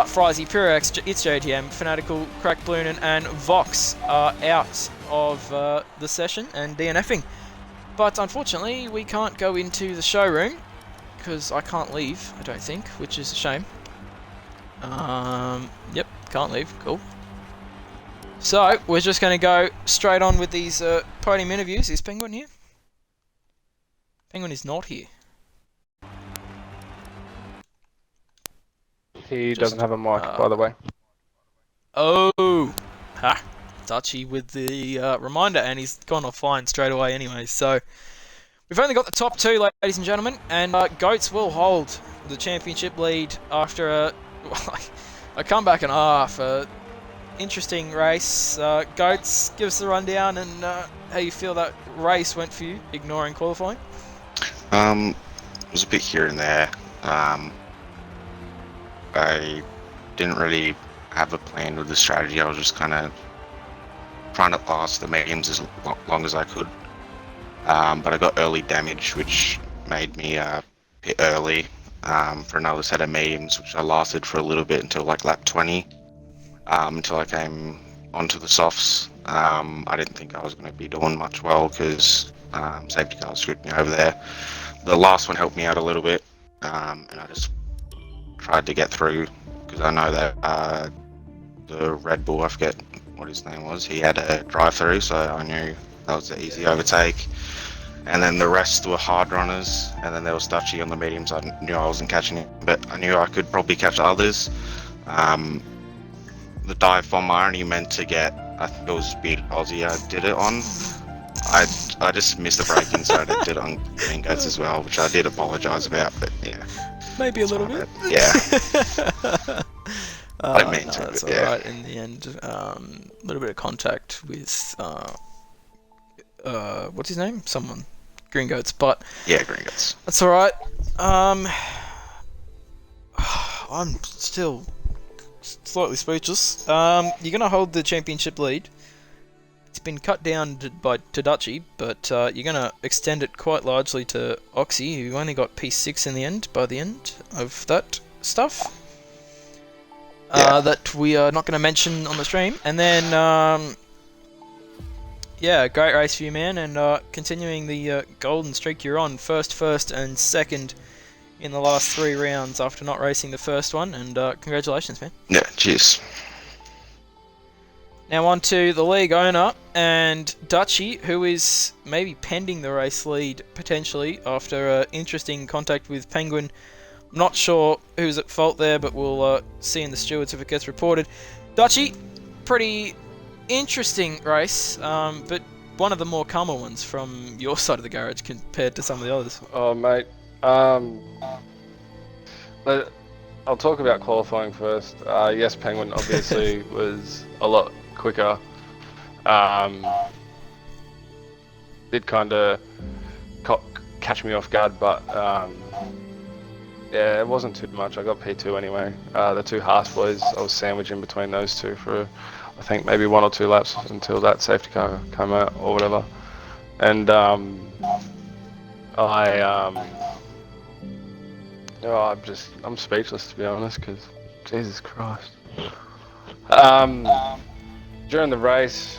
Frizy, Purex, It's JTM, Fanatical, Crack Bloonin, and Vox are out of the session and DNFing. But unfortunately, we can't go into the showroom because I can't leave, I don't think, which is a shame. Yep, can't leave. Cool. So, we're just going to go straight on with these podium interviews. Is Penguin here? Penguin is not here. He doesn't have a mic, by the way. Oh! Ha! Dutchy with the reminder, and he's gone offline straight away anyway. So, we've only got the top two, ladies and gentlemen, and Goats will hold the championship lead after a comeback and a half. Interesting race. Goats, give us the rundown and how you feel that race went for you, ignoring qualifying. It was a bit here and there. I didn't really have a plan with the strategy. I was just kind of trying to last the mediums as long as I could. But I got early damage, which made me pit early for another set of mediums, which I lasted for a little bit until like lap 20, until I came onto the softs. I didn't think I was going to be doing much well because safety car screwed me over there. The last one helped me out a little bit, and I just tried to get through because I know that the Red Bull, I forget what his name was, he had a drive-through, so I knew that was an easy overtake. And then the rest were hard runners, and then there was Dutchy on the mediums. I knew I wasn't catching him, but I knew I could probably catch others. The dive bomb I only meant to get, I think it was Bearded Aussie I did it on. I just missed the braking, so I did it on Green Goats as well, which I did apologise about, but yeah. Maybe a little bit. Yeah. I didn't mean to, that's but yeah. alright in the end. A little bit of contact with, what's his name? Someone. Green Goats, but... Yeah, Green Goats. That's alright. I'm still slightly speechless. You're going to hold the championship lead. It's been cut down to Dutchy, but you're going to extend it quite largely to Oxy, who only got P6 in the end, by the end of that stuff. That we are not going to mention on the stream. And then, yeah, great race for you, man, and continuing the golden streak you're on. First, and second in the last 3 rounds after not racing the first one, and congratulations, man. Yeah, cheers. Now on to the league owner and Dutchy, who is maybe pending the race lead potentially after interesting contact with Penguin. I'm not sure who's at fault there, but we'll see in the stewards if it gets reported. Dutchy, pretty interesting race, but one of the more calmer ones from your side of the garage compared to some of the others. Oh, mate. I'll talk about qualifying first. Yes, Penguin obviously was a lot quicker. Did kind of catch me off guard, but yeah, it wasn't too much. I got P2 anyway. The 2 Haas boys, I was sandwiched in between those two for I think maybe 1 or 2 laps until that safety car came out or whatever. And I'm speechless, to be honest, because Jesus Christ. During the race,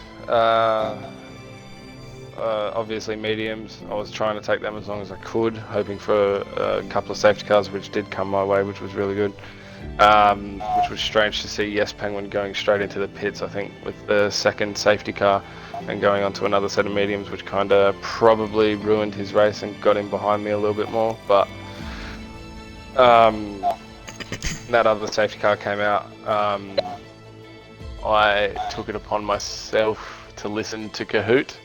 obviously mediums, I was trying to take them as long as I could, hoping for a couple of safety cars, which did come my way, which was really good. Which was strange to see Yes Penguin going straight into the pits, I think, with the second safety car and going onto another set of mediums, which kind of probably ruined his race and got him behind me a little bit more. But that other safety car came out. I took it upon myself to listen to Kahoot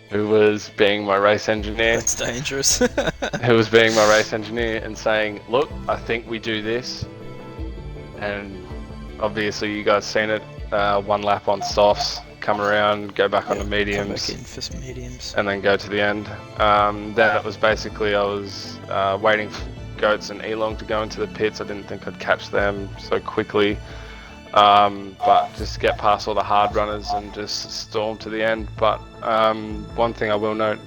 who was being my race engineer. That's dangerous. Who was being my race engineer and saying, look, I think we do this. And obviously you guys seen it, 1 lap on softs, come around, go back on the Come mediums, back in for some mediums. and then go to the end. Then it was basically I was waiting for Goats and Elong to go into the pits. I didn't think I'd catch them so quickly. But just get past all the hard runners and just storm to the end. But one thing I will note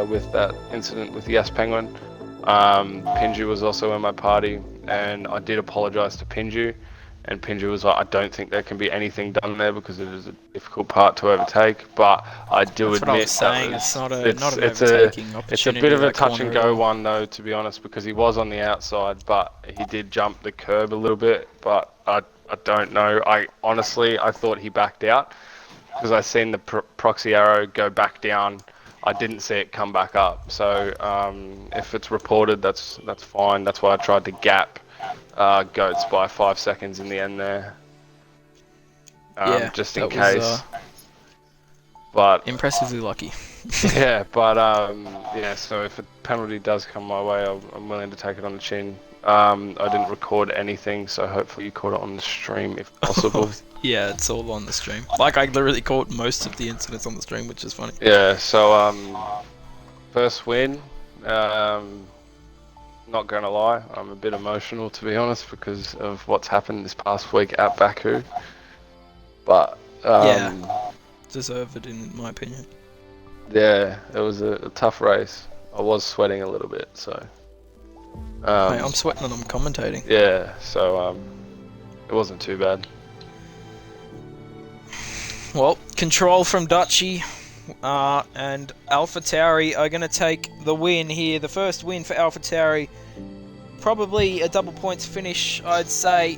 with that incident with Yes Penguin, Pinju was also in my party, and I did apologise to Pinju, and Pinju was like, I don't think there can be anything done there because it is a difficult part to overtake, but I do That's admit what I was saying, that it's not an it's overtaking it's a opportunity. bit of a that touch and corner at go all. one though, to be honest, because he was on the outside, but he did jump the curb a little bit, but I don't know. I thought he backed out because I seen the proxy arrow go back down. I didn't see it come back up. So if it's reported, that's fine. That's why I tried to gap Goats by 5 seconds in the end there, Yeah, just in that was, case. But impressively lucky. yeah, but yeah. So if a penalty does come my way, I'm willing to take it on the chin. I didn't record anything, so hopefully you caught it on the stream if possible. Yeah, it's all on the stream. Like, I literally caught most of the incidents on the stream, which is funny. Yeah. So first win. Not gonna lie, I'm a bit emotional to be honest because of what's happened this past week at Baku. But Yeah. Deserved, in my opinion. yeah, it was a tough race. I was sweating a little bit, so. Mate, I'm sweating and I'm commentating. Yeah, so it wasn't too bad. Well, control from Dutchy and AlphaTauri are going to take the win here. The first win for AlphaTauri. Probably a double points finish, I'd say,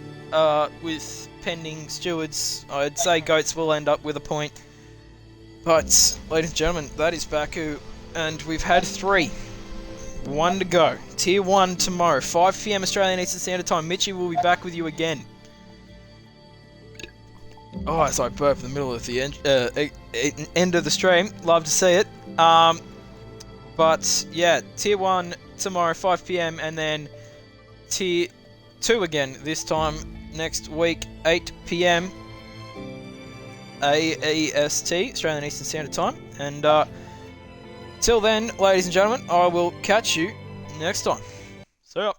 with pending stewards. I'd say Goats will end up with a point. But, ladies and gentlemen, that is Baku, and we've had 3. 1 to go. Tier 1 tomorrow, 5 PM Australian Eastern Standard Time. Mitchie will be back with you again. Oh, it's like burp in the middle of the end of the stream. Love to see it. But yeah, Tier 1 tomorrow, 5 PM, and then Tier 2 again, this time next week, 8 PM AEST, Australian Eastern Standard Time. And till then, ladies and gentlemen, I will catch you next time. See ya.